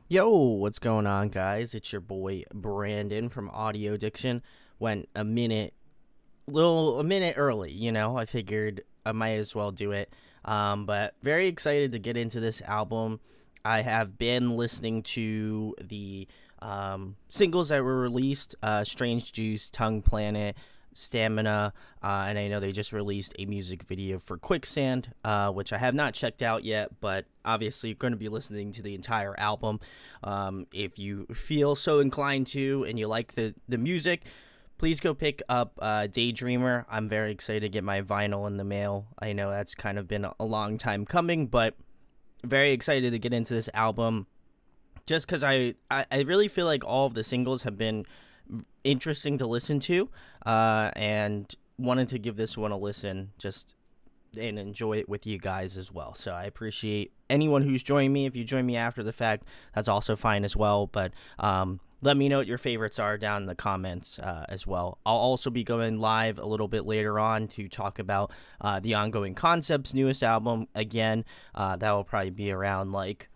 Yo, what's going on, guys? It's your boy Brandon from Audio Addiction. Went a minute early. I figured I might as well do it. But very excited to get into this album. I have been listening to the singles that were released: "Strange Juice," "Tongue Planet," "Stamina," and I know they just released a music video for "Quicksand," which I have not checked out yet, but obviously you're going to be listening to the entire album. If you feel so inclined to and you like the music, please go pick up Daydreamer. I'm very excited to get my vinyl in the mail. I know that's kind of been a long time coming, but very excited to get into this album just because I really feel like all of the singles have been interesting to listen to, and wanted to give this one a listen just and enjoy it with you guys as well. So I appreciate anyone who's joined me. If you join me after the fact, that's also fine as well, but let me know what your favorites are down in the comments as well. I'll also be going live a little bit later on to talk about the Ongoing Concepts newest album again. That will probably be around like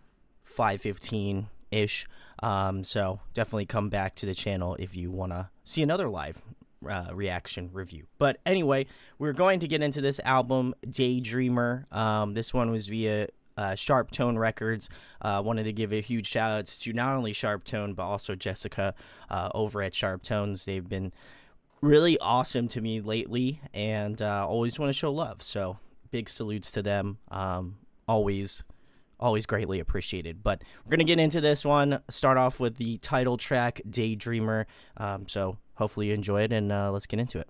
5:15 ish. So definitely come back to the channel if you want to see another live reaction review. But anyway, we're going to get into this album, Daydreamer. This one was via Sharptone Records. Wanted to give a huge shout outs to not only Sharptone but also Jessica over at Sharptones. They've been really awesome to me lately, and always want to show love. So big salutes to them. Always greatly appreciated. But we're going to get into this one. Start off with the title track, Daydreamer. So hopefully you enjoy it, and let's get into it.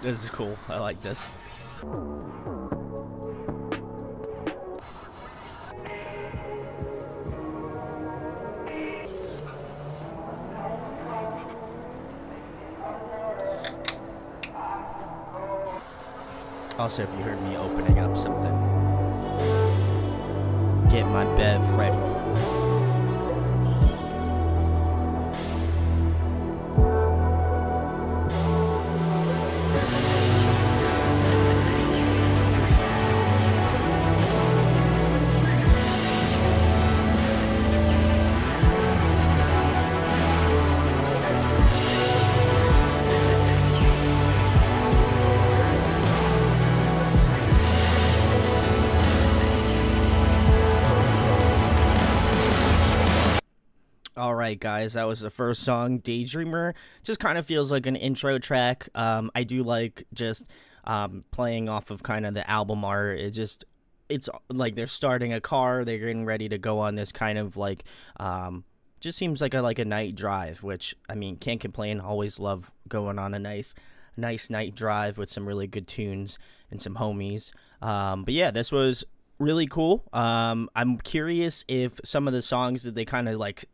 This is cool. I like this. Also, if you heard me opening up something, get my bev ready. Alright guys, that was the first song, Daydreamer. Just kind of feels like an intro track. I do like just playing off of kind of the album art. It's like they're starting a car, they're getting ready to go on this kind of like, just seems like a night drive, which, I mean, can't complain. Always love going on a nice night drive with some really good tunes and some homies. But yeah, this was really cool. I'm curious if some of the songs that they kind of like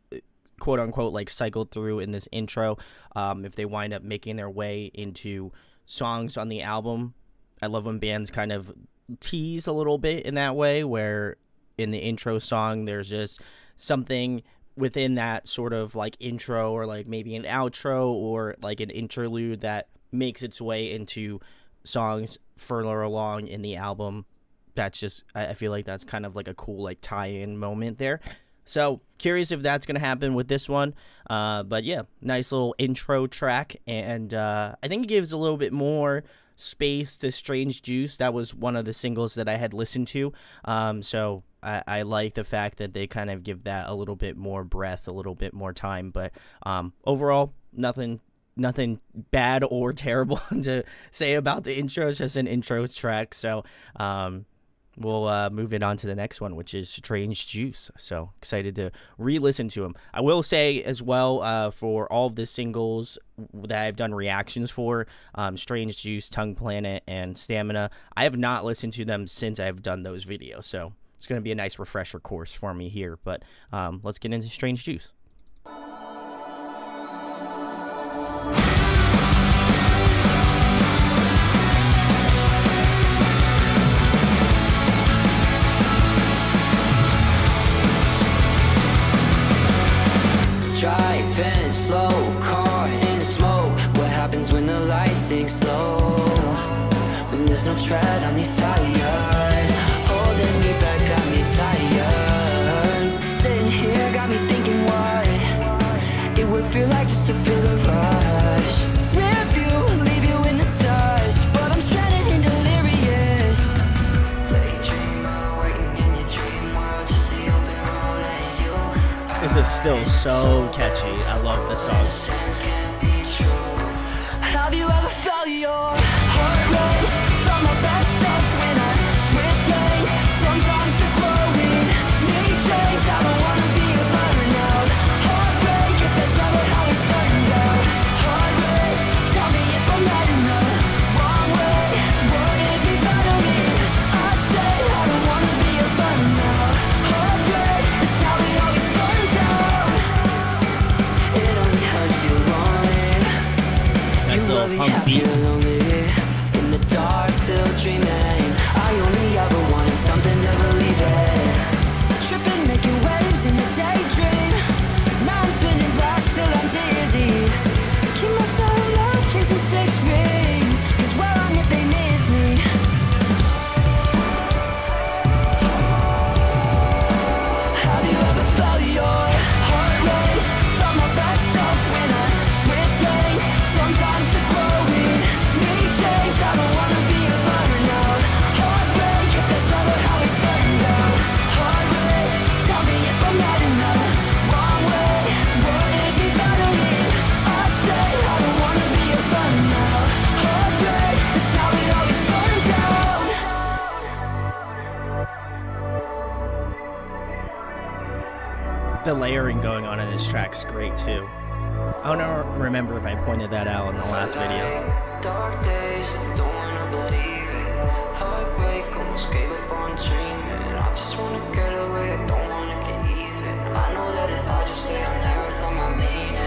quote unquote like cycled through in this intro, if they wind up making their way into songs on the album. I love when bands kind of tease a little bit in that way, where in the intro song there's just something within that sort of like intro, or like maybe an outro or like an interlude that makes its way into songs further along in the album. That's just, I feel like that's kind of like a cool like tie-in moment there. So curious if that's going to happen with this one. But yeah, nice little intro track. And I think it gives a little bit more space to Strange Juice. That was one of the singles that I had listened to. So I like the fact that they kind of give that a little bit more breath, a little bit more time. But overall, nothing bad or terrible to say about the intro. It's just an intro track. So we'll move it on to the next one, which is Strange Juice. So excited to re-listen to him. I will say as well, for all of the singles that I've done reactions for, Strange Juice, Tongue Planet, and Stamina, I have not listened to them since I've done those videos. So it's going to be a nice refresher course for me here. But let's get into Strange Juice. went slow, car in smoke. What happens when the lights sink slow? When there's no tread on these tires, holding me back, got me tired. Sitting here got me thinking what it would feel like just to feel the rush. Rip you, leave you in the dust, but I'm stranded and delirious. Daydreamer, waiting in your dream world, just the open road and you. This is still so catchy. I love this song. Have you ever felt your heart race? Felt my best self when I switch lanes. Sometimes to growing, need change. I don't wanna be a burnout. Heartbreak, if that's ever how it turned out. Heart race, tell me if I'm heading the wrong way. Would it be better if I stayed? I don't wanna be a burnout. Heartbreak, it's how it always turns out. It only hurts you lonely. Nice little punk beat. In the dark, still dreaming. I only ever wanted something to believe in. Tripping, making waves in the daydream. Now I'm spinning black, still I'm dizzy. Keep myself lost, chasing six rings. Could dwell on if they miss me. Have you ever felt your heart race? Felt my best self when I switch lanes. Sometimes to growing, need change. I don't wanna be a burnout. Heartbreak, if that's ever how it turned out. Heart race, tell me if I'm heading the wrong way. Would it be better if I stayed? I don't wanna be a burnout. Heartbreak, it's how it always turns out. The layering going on in this track's great too. I don't remember if I pointed that out in the last video. Dark days, don't wanna believe it. Heartbreak, almost gave up on dreaming. I just wanna get away, I don't wanna get even. I know that if I just stay, I'll never find my meaning.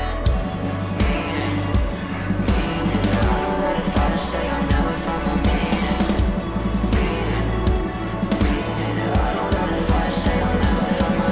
I know that if I just stay, I'll never find my meaning. I know that if I just stay, I'll never find my.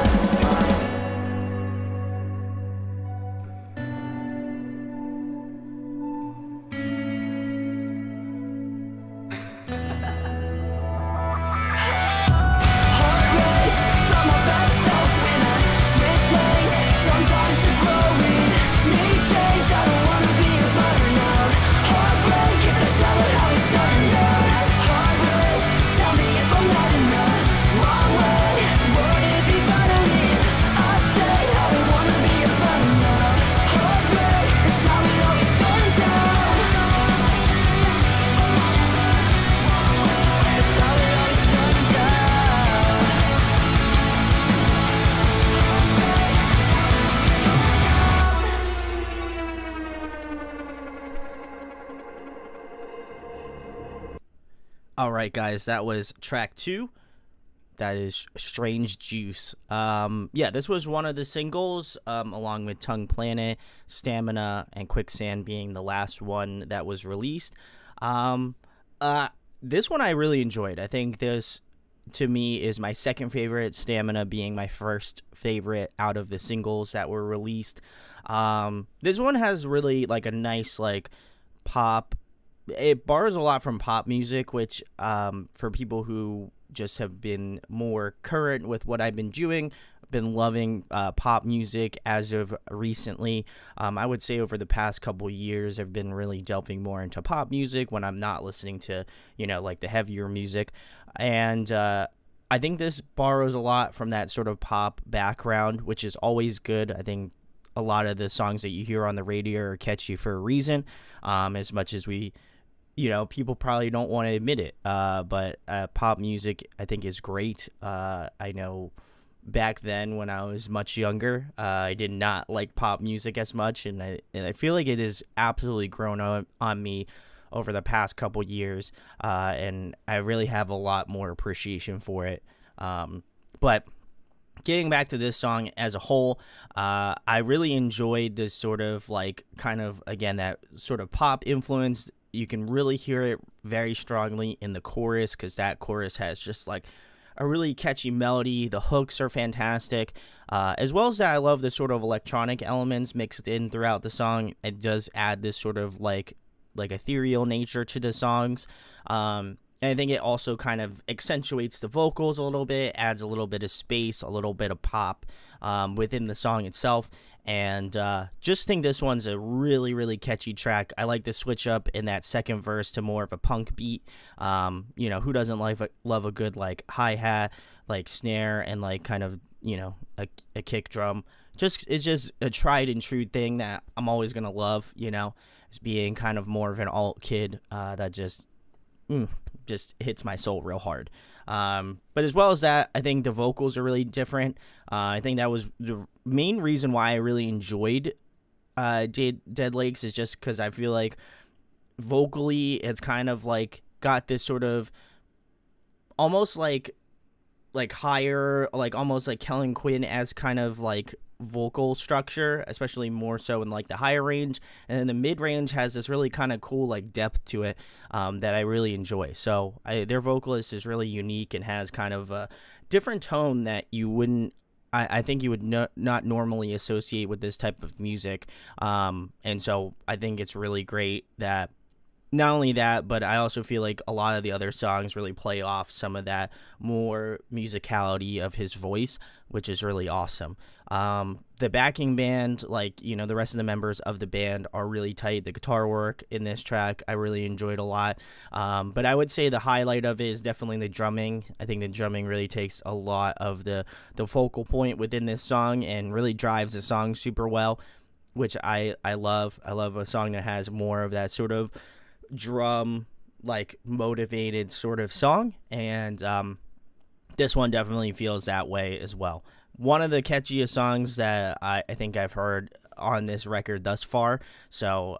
All right, guys, that was track 2. That is Strange Juice. Yeah, this was one of the singles, along with Tongue Planet, Stamina, and Quicksand being the last one that was released. This one I really enjoyed. I think this, to me, is my second favorite, Stamina being my first favorite out of the singles that were released. This one has really, like, a nice, like, pop. It borrows a lot from pop music, which, for people who just have been more current with what I've been doing, I've been loving pop music as of recently. I would say over the past couple years, I've been really delving more into pop music when I'm not listening to, like the heavier music. And I think this borrows a lot from that sort of pop background, which is always good. I think a lot of the songs that you hear on the radio are catchy for a reason, as much as we... people probably don't want to admit it, but pop music, I think, is great. I know back then when I was much younger, I did not like pop music as much, and I feel like it has absolutely grown on me over the past couple years, and I really have a lot more appreciation for it. But getting back to this song as a whole, I really enjoyed this sort of again, that sort of pop influence. You can really hear it very strongly in the chorus, because that chorus has just like a really catchy melody. The hooks are fantastic, as well as that I love the sort of electronic elements mixed in throughout the song. It does add this sort of like ethereal nature to the songs. And I think it also kind of accentuates the vocals a little bit, adds a little bit of space, a little bit of pop within the song itself. And just think this one's a really, really catchy track. I like the switch up in that second verse to more of a punk beat. Who doesn't love a good like hi-hat, like snare, and like kind of, a kick drum. It's just a tried and true thing that I'm always going to love, as being kind of more of an alt kid that just hits my soul real hard. But as well as that, I think the vocals are really different. I think that was the main reason why I really enjoyed Dead Lakes, is just because I feel like vocally it's kind of like got this sort of almost like higher, like almost like Kellen Quinn as kind of like vocal structure, especially more so in like the higher range, and then the mid range has this really kind of cool like depth to it that I really enjoy. So their vocalist is really unique and has kind of a different tone that you wouldn't, I think you would not normally associate with this type of music, and so I think it's really great that not only that, but I also feel like a lot of the other songs really play off some of that more musicality of his voice, which is really awesome. The backing band, the rest of the members of the band are really tight. The guitar work in this track, I really enjoyed a lot. But I would say the highlight of it is definitely the drumming. I think the drumming really takes a lot of the focal point within this song and really drives the song super well, which I love. I love a song that has more of that sort of drum like motivated sort of song, and this one definitely feels that way as well. One of the catchiest songs that I think I've heard on this record thus far, so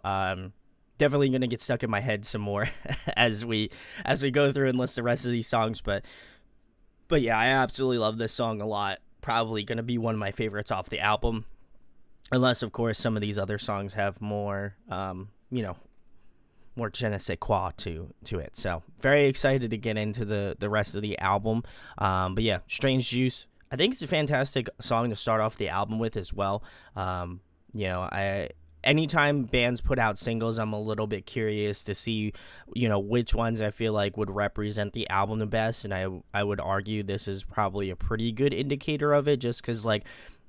definitely gonna get stuck in my head some more as we go through and list the rest of these songs, but yeah, I absolutely love this song a lot. Probably gonna be one of my favorites off the album, unless of course some of these other songs have more more je ne sais quoi to it. So very excited to get into the rest of the album. But yeah, Strange Juice, I think it's a fantastic song to start off the album with as well. Anytime bands put out singles, I'm a little bit curious to see, which ones I feel like would represent the album the best. And I would argue this is probably a pretty good indicator of it, just because like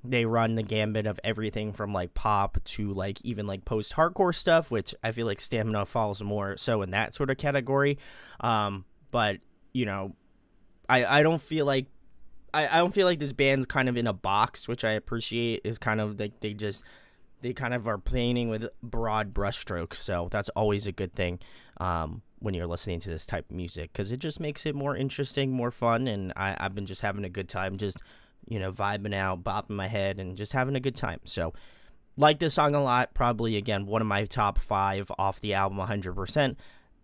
they run the gambit of everything from like pop to like even like post-hardcore stuff, which I feel like Stamina falls more so in that sort of category. But I don't feel like I don't feel like this band's kind of in a box, which I appreciate. Is kind of like they kind of are painting with broad brushstrokes, so that's always a good thing when you're listening to this type of music, because it just makes it more interesting, more fun, and I've been just having a good time, just vibing out, bopping my head, and just having a good time. So, like this song a lot. Probably, again, one of my top 5 off the album, 100%.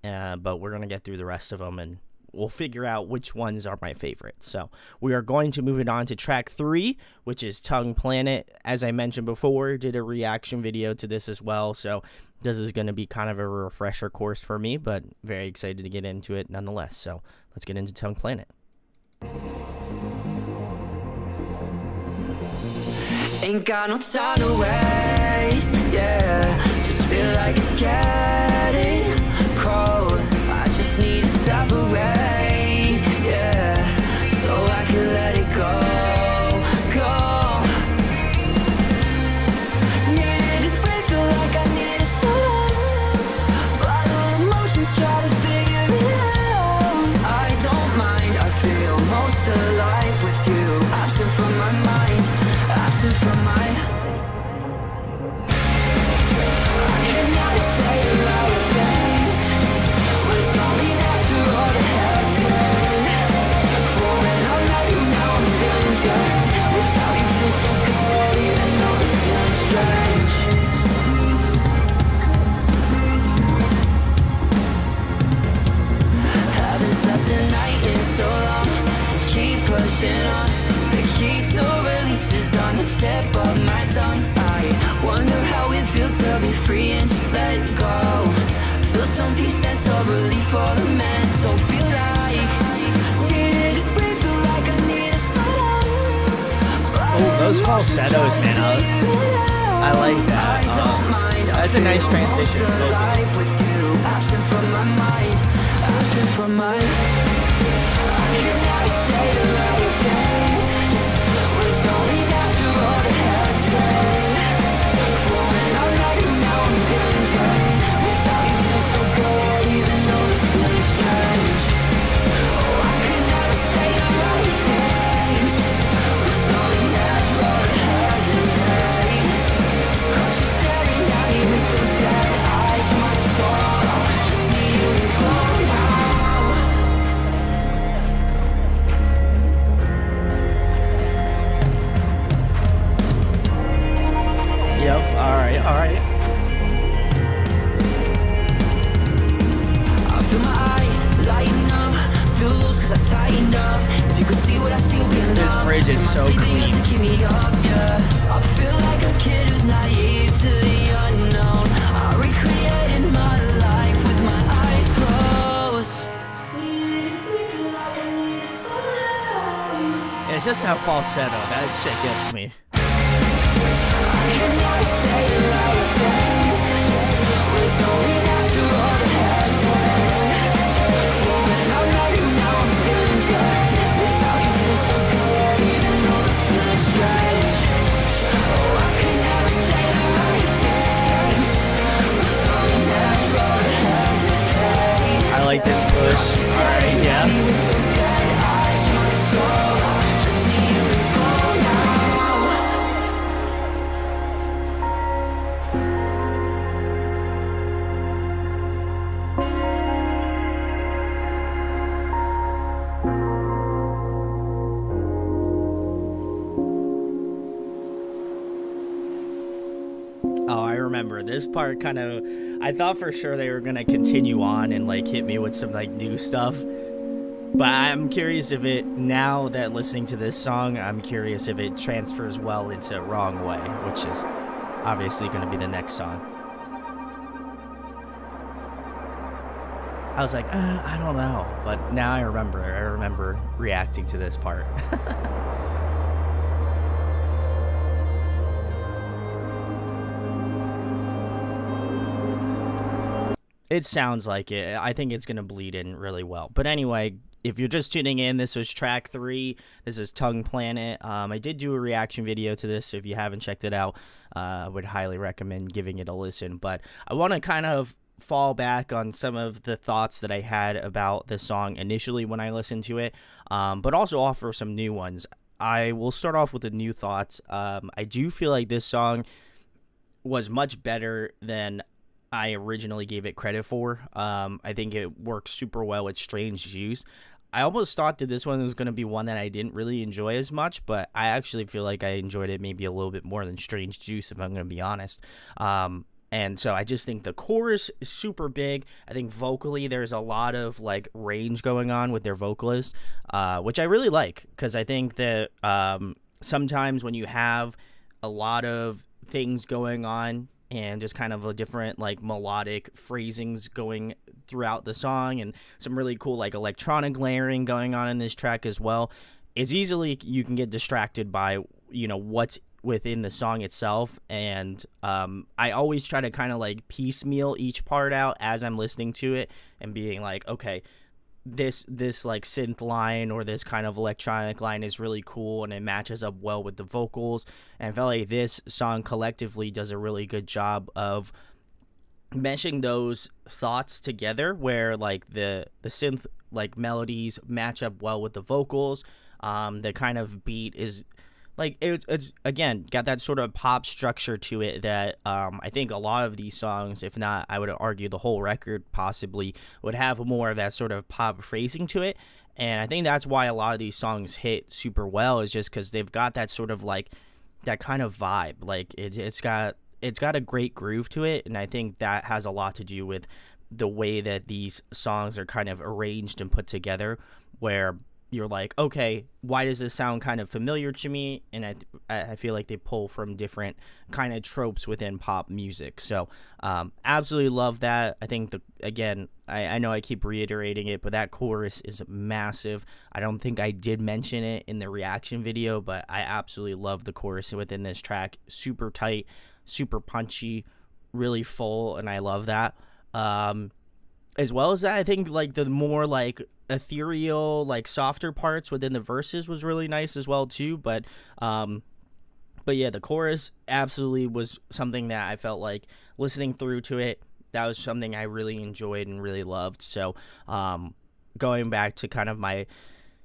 But we're going to get through the rest of them, and we'll figure out which ones are my favorites. So, we are going to move it on to track 3, which is Tongue Planet. As I mentioned before, did a reaction video to this as well. So, this is going to be kind of a refresher course for me, but very excited to get into it nonetheless. So, let's get into Tongue Planet. Ain't got no time to waste, yeah. Just feel like it's getting cold. I just need to separate, yeah, so I can let it go. Needed to breathe, feel like I need to slow down. Bottle emotions, try to figure it out. I don't mind, I feel most alive with you. Absent from my mind, absent from my I cannot say a lot of things, but it's only natural to hesitate. For when I love you, now I'm feeling drained. Without you feel so good, even though the feeling's strange. Haven't slept a night in so long. Keep pushing on. The key to release is on the tip of my tongue. I wonder how it feels to be free and just let it go. Feel some peace, sense of relief for the mental. Feel like needed to breathe, feel like those falsettos, man. I like that. That's a nice transition. Absent from my mind, absent from my. I cannot say the right things. Was only natural to hesitate. Falling all night and now I'm feeling drained. Without you feel so good, even though the feeling's strange. Oh, I could never say the right things. Was only natural to hesitate. Caught you staring at me with those dead eyes, my soul. Just need you to glow now. Yep. All right. I feel my eyes lighten up, feel loose cause I tightened up. If you could see what I see, you'll be enough. This bridge is so clean. To keep me up, yeah. I feel like a kid who's naive to the unknown. I recreated my life with my eyes closed. It's just how falsetto. That shit gets me. I cannot say the right things. Was only natural to hesitate. Falling all night and now I'm feeling drained. Without you feel so good, even though the feeling's strange. Oh, I could never say the right things. Was only natural to hesitate. I like this push. All right, yeah. With those dead eyes, my soul. Just need you to go now. Oh, I remember this part kind of. I thought for sure they were gonna continue on and like hit me with some like new stuff. But I'm curious if it, now that listening to this song, I'm curious if it transfers well into Wrong Way, which is obviously going to be the next song. I was like, I don't know. But now I remember reacting to this part. It sounds like it. I think it's going to bleed in really well. But anyway, if you're just tuning in, this was track 3. This is Tongue Planet. I did do a reaction video to this, so if you haven't checked it out, I would highly recommend giving it a listen. But I want to kind of fall back on some of the thoughts that I had about the song initially when I listened to it, but also offer some new ones. I will start off with the new thoughts. I do feel like this song was much better than I originally gave it credit for. I think it works super well with Strange Juice. I almost thought that this one was going to be one that I didn't really enjoy as much, but I actually feel like I enjoyed it maybe a little bit more than Strange Juice, if I'm going to be honest. And so I just think the chorus is super big. I think vocally there's a lot of like range going on with their vocalists, which I really like, because I think that sometimes when you have a lot of things going on and just kind of a different like melodic phrasings going throughout the song and some really cool like electronic layering going on in this track as well, it's easily you can get distracted by, you know, what's within the song itself. And I always try to kind of like piecemeal each part out as I'm listening to it and being like, okay, this like synth line or this kind of electronic line is really cool and it matches up well with the vocals. And I felt like this song collectively does a really good job of meshing those thoughts together, where like the synth like melodies match up well with the vocals. The kind of beat is like it's again got that sort of pop structure to it that I think a lot of these songs, if not I would argue the whole record possibly, would have more of that sort of pop phrasing to it. And I think that's why a lot of these songs hit super well, is just because they've got that sort of like that kind of vibe. Like it's got a great groove to it, and I think that has a lot to do with the way that these songs are kind of arranged and put together, where you're like, okay, why does this sound kind of familiar to me? And I feel like they pull from different kind of tropes within pop music. So absolutely love that. I think I know I keep reiterating it, but that chorus is massive. I don't think I did mention it in the reaction video, but I absolutely love the chorus within this track. Super tight, super punchy, really full, and I love that. As well as that, I think like the more like ethereal, like softer parts within the verses was really nice as well too. But yeah, the chorus absolutely was something that I felt like listening through to it, that was something I really enjoyed and really loved. So going back to kind of my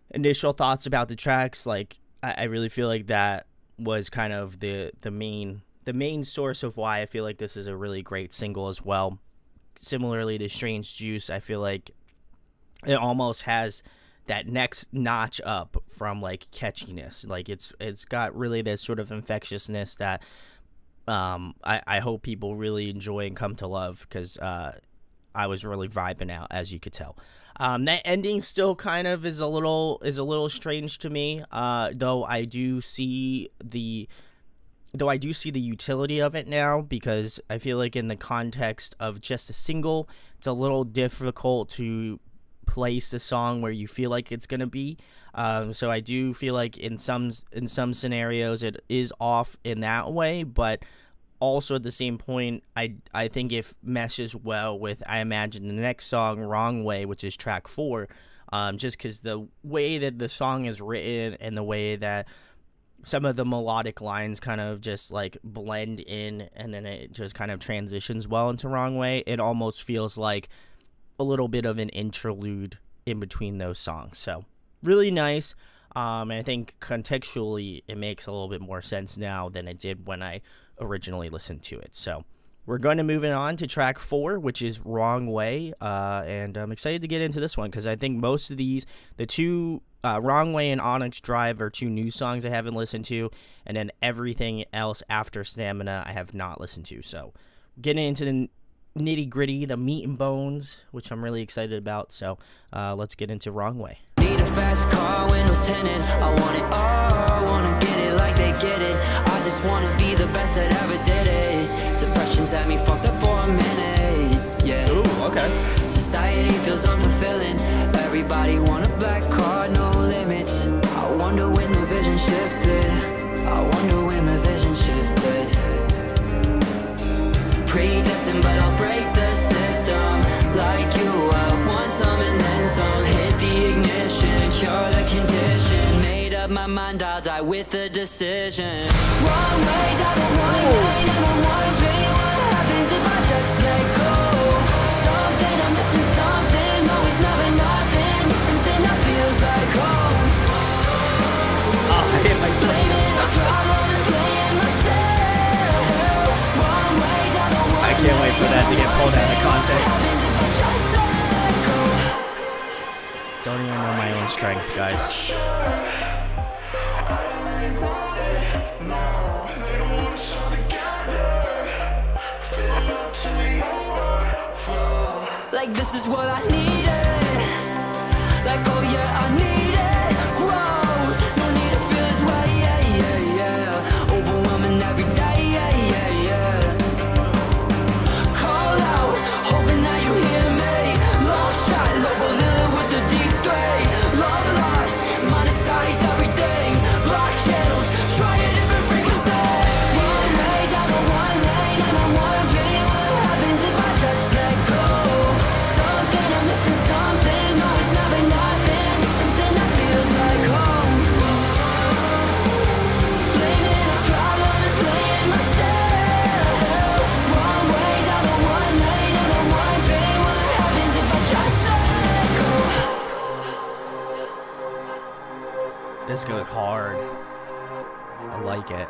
initial thoughts about the tracks, like I really feel like that was kind of the main source of why I feel like this is a really great single as well. Similarly to Strange Juice, I feel like it almost has that next notch up from like catchiness. Like it's got really this sort of infectiousness that I hope people really enjoy and come to love, because I was really vibing out, as you could tell. That ending still kind of is a little strange to me, though I do see the utility of it now, because I feel like in the context of just a single, it's a little difficult to place the song where you feel like it's gonna be. So I do feel like in some scenarios it is off in that way, but also at the same point, I think it meshes well with, I imagine, the next song, Wrong Way, which is track 4, just because the way that the song is written and the way that some of the melodic lines kind of just like blend in, and then it just kind of transitions well into Wrong Way. It almost feels like a little bit of an interlude in between those songs. So really nice. And I think contextually it makes a little bit more sense now than it did when I originally listened to it. So we're going to move on to track 4, which is Wrong Way. And I'm excited to get into this one, because I think most of these, the two, Wrong Way and Onyx Drive, are 2 new songs I haven't listened to, and then everything else after Stamina I have not listened to. So getting into the nitty gritty, the meat and bones, which I'm really excited about. So let's get into Wrong Way. Need a fast car, windows tinted. I want it all, I wanna get it like they get it. I just wanna be the best that ever did it. Depression's had me fucked up for a minute. Yeah. Ooh, okay. Society feels unfulfilling. Everybody want a black card, no limits. I wonder when the vision shifted. I wonder when the vision shifted. Predestined, but I'll break the system. Like you, I want some and then some. Hit the ignition, cure the condition. Made up my mind, I'll die with the decision. Wrong way, down the one lane, and I'm wondering what happens if I just let go. Something, I'm missing something. No, it's never nothing. It's something that feels like home. I hit my Blaming a problem and playing myself. Wrong way, down the one. I can't wait for that to get pulled out of context. Don't even know my own strength, guys. Like this is what I needed. Like oh yeah, I needed growth. No need to feel this way, yeah, yeah, yeah. Overwhelming every day, yeah, yeah, yeah. Call out, hoping that you hear me. Long shot, local living with the deep threat. Love lost, monetize everything. Block channels, try a different frequency. One way down the one lane, and I'm wondering what happens if I just let go. Something, I'm missing something. No, it's never nothing. It's something that feels like home. Blaming a problem and playing myself. Wrong way down the one lane, and I'm wondering what happens if I just let go. This goes hard. I like it.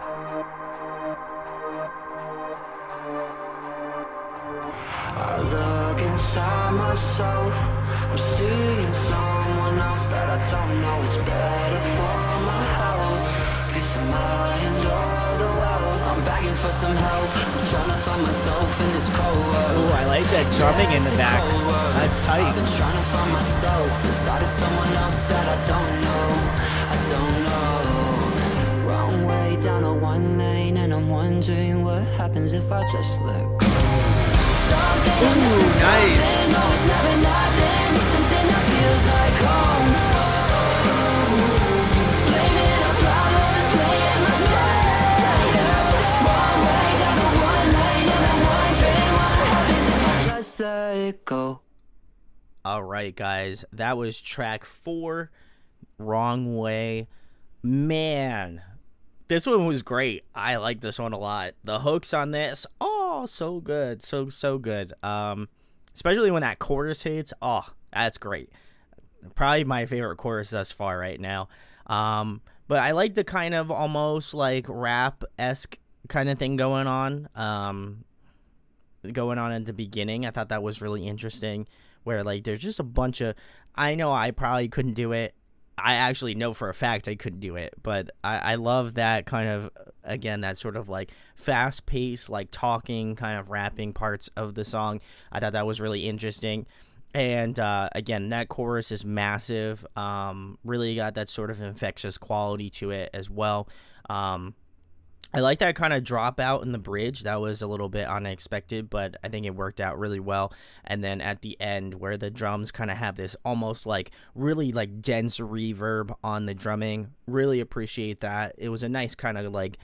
I look inside myself. I'm seeing someone else that I don't know is better for my health. Peace of mind, all the wealth. I'm begging for some help. I'm trying to find myself in this cold world. Ooh, I like that drumming in the back. That's tight. I've been trying to find myself inside of someone else that I don't know. I don't know. Wrong way down a one lane, and I'm wondering what happens if I just let go. Ooh, nice. No, it's never nothing. It's something that feels like home. Blaming a problem and playing myself. Wrong way down a one lane, and I'm wondering what happens if I just let it go. All right, guys, that was track 4, Wrong Way. Man, this one was great. I like this one a lot. The hooks on this, oh, so good, so good. Especially when that chorus hits, oh, that's great. Probably my favorite chorus thus far right now. But I like the kind of almost like rap-esque kind of thing going on at the beginning. I thought that was really interesting, where like there's just a bunch of, I know I probably couldn't do it. I actually know for a fact I couldn't do it, but I love that kind of, again, that sort of like fast paced, like talking kind of rapping parts of the song. I thought that was really interesting. And again, that chorus is massive. Really got that sort of infectious quality to it as well. I like that kind of drop out in the bridge. That was a little bit unexpected, but I think it worked out really well. And then at the end, where the drums kind of have this almost like really like dense reverb on the drumming, really appreciate that. It was a nice kind of like,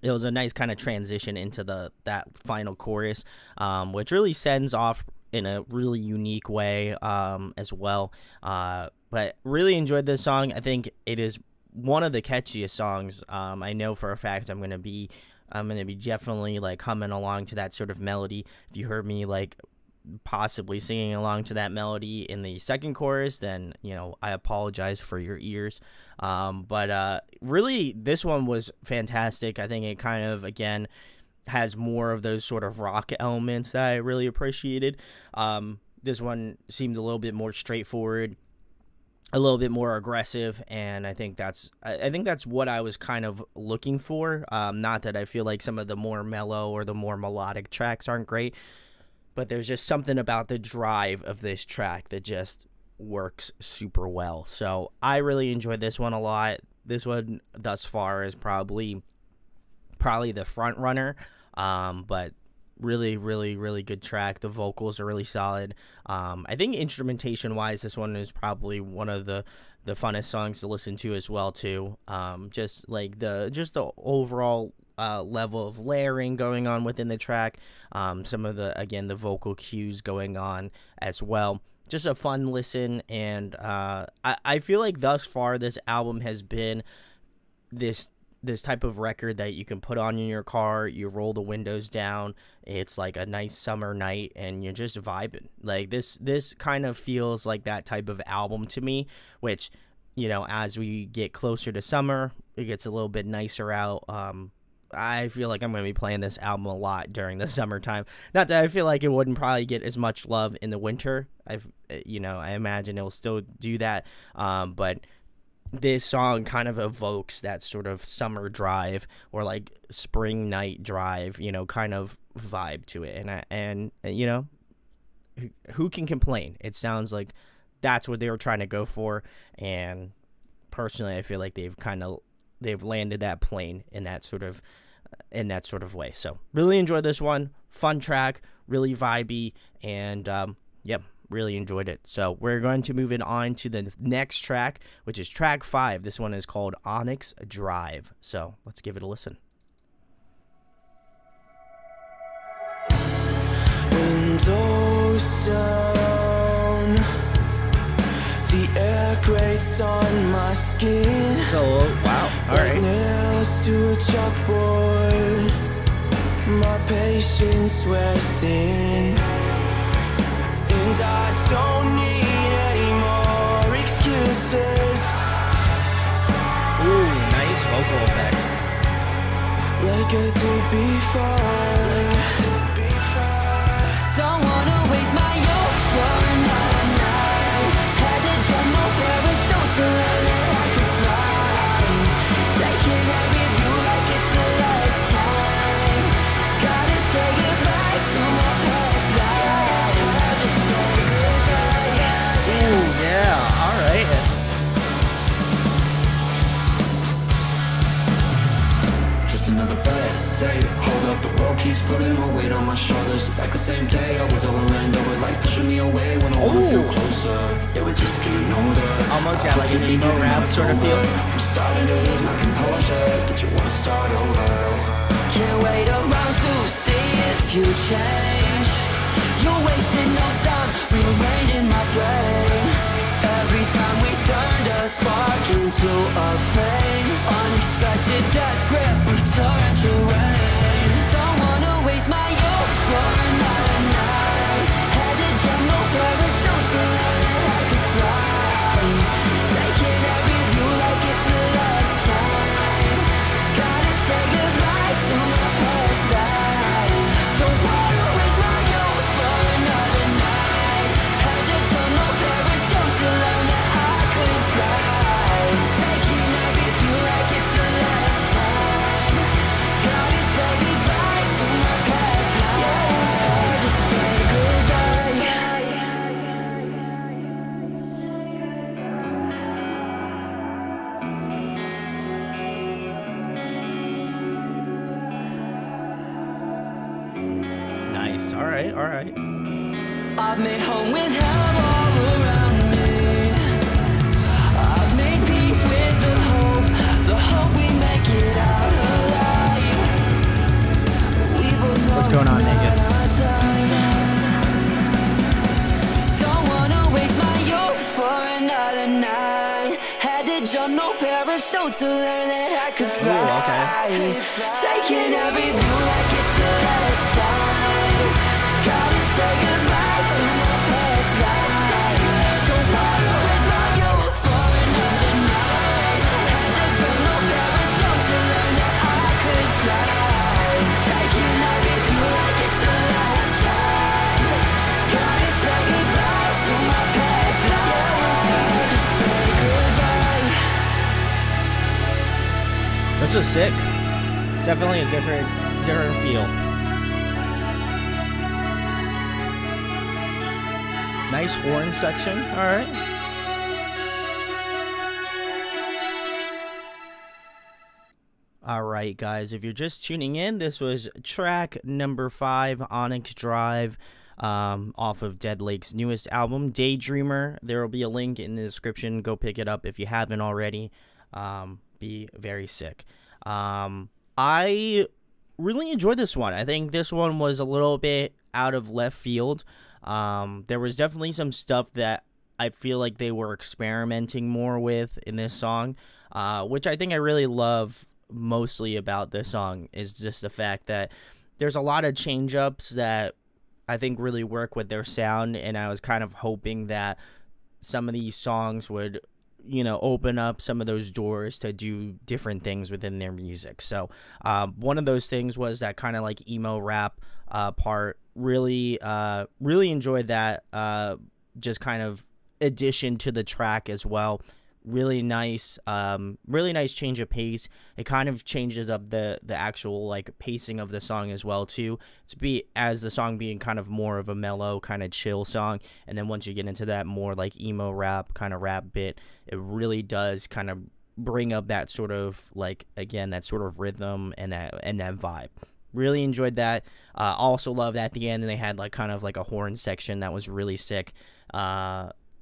it was a nice kind of transition into that final chorus, which really sends off in a really unique way as well. But really enjoyed this song. I think it is one of the catchiest songs. I know for a fact I'm gonna be definitely like humming along to that sort of melody. If you heard me like possibly singing along to that melody in the second chorus, then I apologize for your ears. But really, this one was fantastic. I think it kind of again has more of those sort of rock elements that I really appreciated. This one seemed a little bit more straightforward, a little bit more aggressive, and I think that's what I was kind of looking for. Not that I feel like some of the more mellow or the more melodic tracks aren't great, but there's just something about the drive of this track that just works super well. So I really enjoyed this one a lot. This one thus far is probably the front runner, but really, really, really good track. The vocals are really solid. I think instrumentation wise, this one is probably one of the funnest songs to listen to as well too. Just like the overall level of layering going on within the track. Some of the vocal cues going on as well. Just a fun listen, and I feel like thus far this album has been this type of record that you can put on in your car, you roll the windows down, it's like a nice summer night, and you're just vibing. Like this kind of feels like that type of album to me, which, as we get closer to summer, it gets a little bit nicer out. I feel like I'm going to be playing this album a lot during the summertime. Not that I feel like it wouldn't probably get as much love in the winter. I imagine it'll still do that. But this song kind of evokes that sort of summer drive or like spring night drive, kind of vibe to it. And who can complain? It sounds like that's what they were trying to go for. And personally, I feel like they've landed that plane in that sort of way. So really enjoyed this one. Fun track, really vibey, and really enjoyed it. So we're going to move it on to the next track, which is track 5. This one is called Onyx Drive. So let's give it a listen. Windows down, the air grates on my skin. So wow, all right. Nails to a chalkboard, my patience wears thin. And I don't need any more excuses. Ooh, nice vocal effect. Like I did before. Don't wanna waste my youth for another night. Had to jump my parachute to learn that I could fly. Taking every view like it's the last time. Gotta say goodbye to my past life. putting more weight on my shoulders. Like the same day I was over and over, life pushing me away when I wanna feel closer. Yeah, we're just getting older. Almost got like an emo rap sort of feel. I'm starting to lose my composure. Did you wanna start over? Can't wait around to see if you change. You're wasting no time rearranging my brain. Every time we turned a spark into a flame, unexpected death grip with torrential rain. Don't wanna waste my youth for another night. Had to jump, no parachute to learn that I could fly. Taking every view like it's the last time. Gotta say goodbye to my past life. Don't wanna waste my youth for another night. Had to jump, no parachute to learn that I could fly. Taking every view like it's the last time. Gotta say goodbye to my past life. Gotta say goodbye. Nice. All right. All right. I've made home with hell all around me. I've made peace with the hope we make it out alive. We both know What's going on, it's not Megan? our time. Don't wanna waste my youth for another night. Had to jump, no parachute to learn that I could fly. Ooh, okay. Taking every view like it's the last time. Gotta say goodbye to my past life. Don't wanna waste my youth for another night. Had to jump, no parachute to learn that I could fly. Taking every view like it's the last time. Gotta say goodbye to my past life. Gotta say goodbye. This was sick. Definitely a different feel. Nice horn section. All right. All right, guys. If you're just tuning in, this was track number 5, Onyx Drive, off of Dead Lake's newest album, Daydreamer. There will be a link in the description. Go pick it up if you haven't already. Be very sick. I really enjoyed this one. I think this one was a little bit out of left field. There was definitely some stuff that I feel like they were experimenting more with in this song, which I think I really love mostly about this song is just the fact that there's a lot of change ups that I think really work with their sound, and I was kind of hoping that some of these songs would, you know, open up some of those doors to do different things within their music. So one of those things was that kind of like emo rap part. Really enjoyed that just kind of addition to the track as well. Really nice change of pace. It kind of changes up the actual like pacing of the song as well too. As the song being kind of more of a mellow kind of chill song, and then once you get into that more like emo rap kind of rap bit, it really does kind of bring up that sort of like, again, that sort of rhythm and that vibe. Really enjoyed that. Also loved at the end, and they had like kind of like a horn section that was really sick.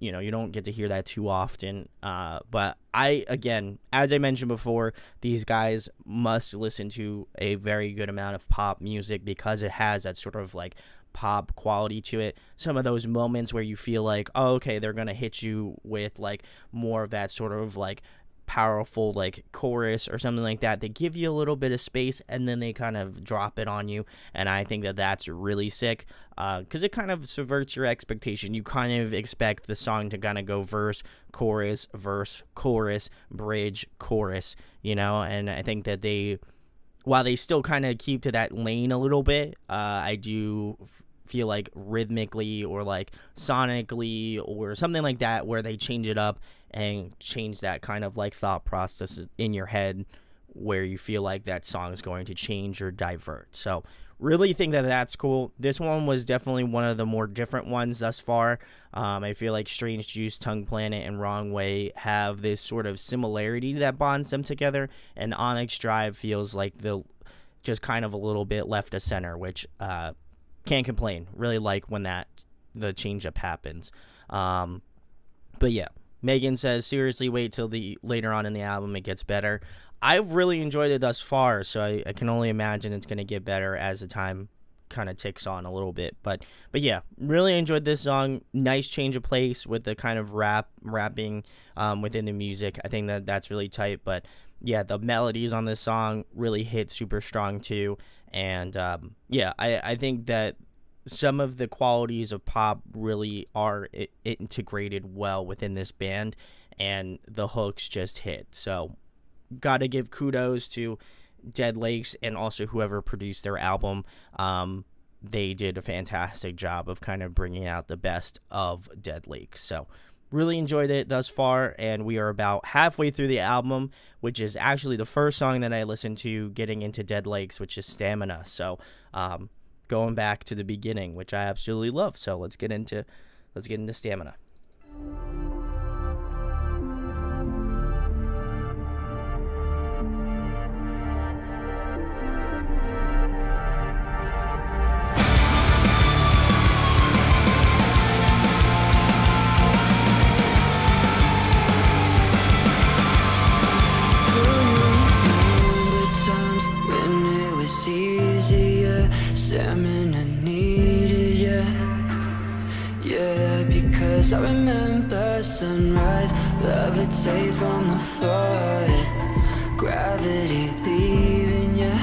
You know, you don't get to hear that too often. But again, as I mentioned before, these guys must listen to a very good amount of pop music because it has that sort of like pop quality to it. Some of those moments where you feel like, oh, okay, they're going to hit you with like more of that sort of like powerful like chorus or something like that. They give you a little bit of space and then they kind of drop it on you, and I think that that's really sick because it kind of subverts your expectation. You kind of expect the song to kind of go verse, chorus, bridge, chorus, you know, and I think that while they still kind of keep to that lane a little bit, I do feel like rhythmically or like sonically or something like that where they change it up and change that kind of like thought process in your head where you feel like that song is going to change or divert. So really think that that's cool. This one was definitely one of the more different ones thus far. I feel like Strange Juice, Tongue Planet, and Wrong Way have this sort of similarity that bonds them together, and Onyx Drive feels like just kind of a little bit left of center, which can't complain. Really like when the changeup happens. But yeah, Megan says, seriously, wait till the later on in the album it gets better. I've really enjoyed it thus far, so I can only imagine it's going to get better as the time kind of ticks on a little bit. But yeah, really enjoyed this song. Nice change of pace with the kind of rapping within the music. I think that's really tight. But yeah, the melodies on this song really hit super strong too. And yeah, I think that some of the qualities of pop really are integrated well within this band, and the hooks just hit. So gotta give kudos to Dead Lakes and also whoever produced their album. They did a fantastic job of kind of bringing out the best of Dead Lakes. So really enjoyed it thus far, and we are about halfway through the album, which is actually the first song that I listened to getting into Dead Lakes, which is Stamina. So going back to the beginning, which I absolutely love. So let's get into Stamina. Stamina needed, yeah, because I remember sunrise, levitate from the floor, gravity leaving, yeah.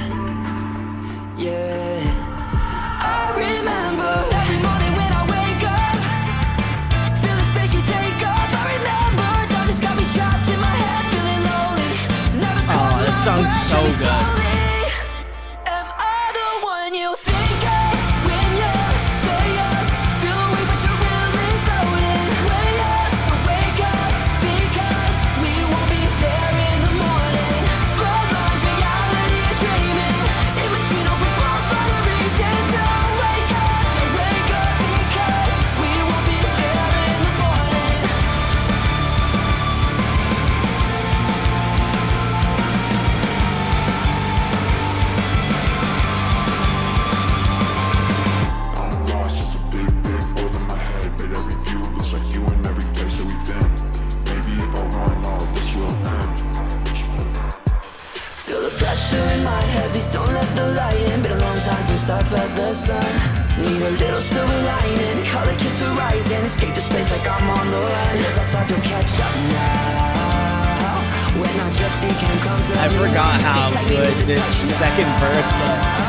I remember every morning when I wake up, feel the space you take up. I remember time just got me trapped in my head, feeling lonely. Never oh, this song's so good. I felt the sun. Need a little silver lining, color kiss horizon, escape the space like I'm on the run. If I start to catch up now, when I just became comfortable. I forgot how good this second verse was.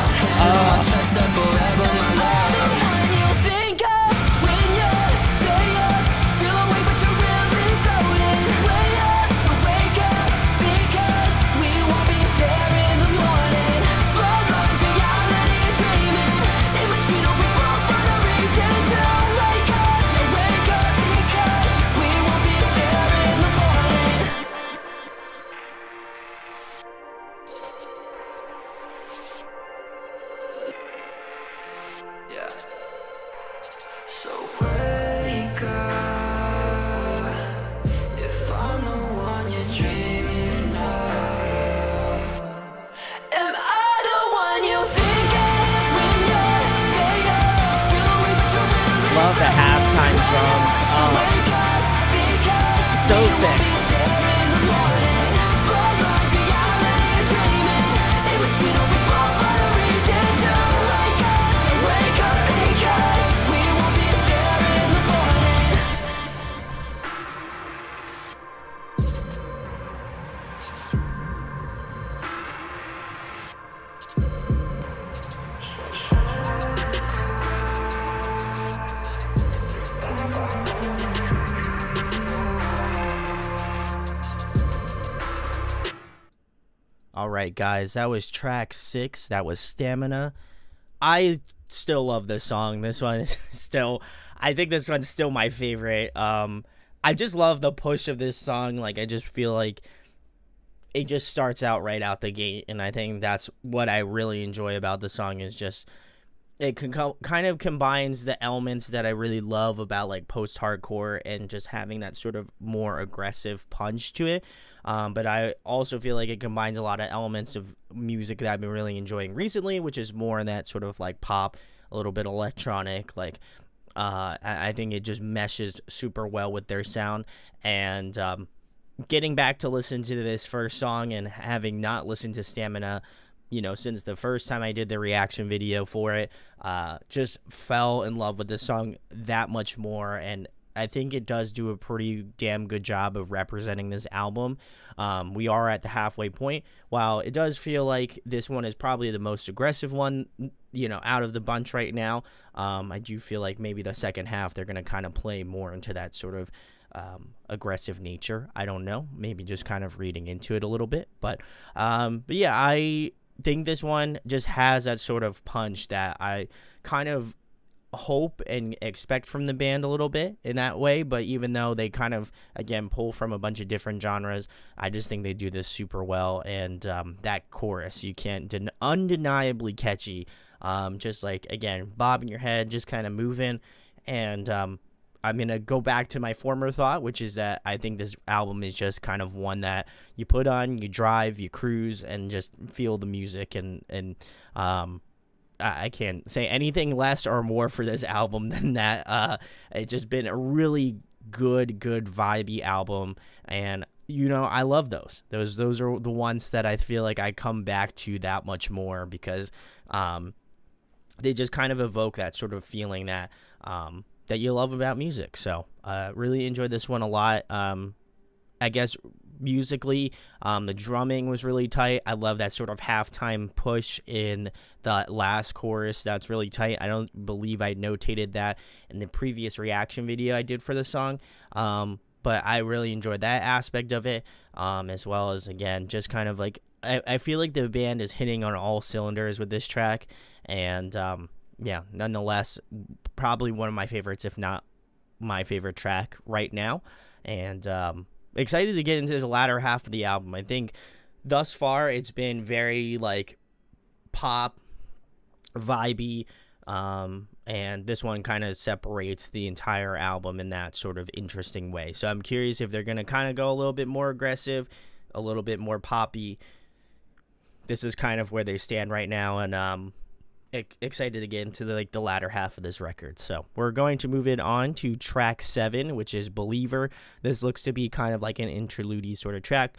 Love the halftime drums. Oh, so sick. All right, guys, that was track 6. That was Stamina. I still love this song. This one is still, I think this one's still my favorite. I just love the push of this song. Like, I just feel like it just starts out right out the gate, and I think that's what I really enjoy about the song is just it kind of combines the elements that I really love about like post-hardcore and just having that sort of more aggressive punch to it. But I also feel like it combines a lot of elements of music that I've been really enjoying recently, which is more in that sort of like pop, a little bit electronic. Like I think it just meshes super well with their sound. And getting back to listen to this first song and having not listened to Stamina, since the first time I did the reaction video for it, just fell in love with this song that much more. And I think it does do a pretty damn good job of representing this album. We are at the halfway point. While it does feel like this one is probably the most aggressive one, out of the bunch right now, I do feel like maybe the second half they're going to kind of play more into that sort of aggressive nature. I don't know, maybe just kind of reading into it a little bit. But yeah, I think this one just has that sort of punch that I kind of hope and expect from the band a little bit in that way. But even though they kind of, again, pull from a bunch of different genres, I just think they do this super well. And that chorus, you can't undeniably catchy, just like, again, bobbing your head, just kind of moving. And I'm going to go back to my former thought, which is that I think this album is just kind of one that you put on, you drive, you cruise, and just feel the music. And I can't say anything less or more for this album than that. It's just been a really good vibey album. And, I love those. Those are the ones that I feel like I come back to that much more because they just kind of evoke that sort of feeling that that you love about music. So really enjoyed this one a lot. I guess musically, the drumming was really tight. I love that sort of halftime push in the last chorus. That's really tight. I don't believe I notated that in the previous reaction video I did for the song. But I really enjoyed that aspect of it, as well as, again, just kind of like, I feel like the band is hitting on all cylinders with this track. And yeah, nonetheless, probably one of my favorites, if not my favorite track right now. And excited to get into the latter half of the album. I think thus far it's been very like pop, vibey, and this one kind of separates the entire album in that sort of interesting way. So I'm curious if they're going to kind of go a little bit more aggressive, a little bit more poppy. This is kind of where they stand right now, and excited to get into the latter half of this record. So we're going to move it on to track 7, which is Believer. This looks to be kind of like an interlude sort of track.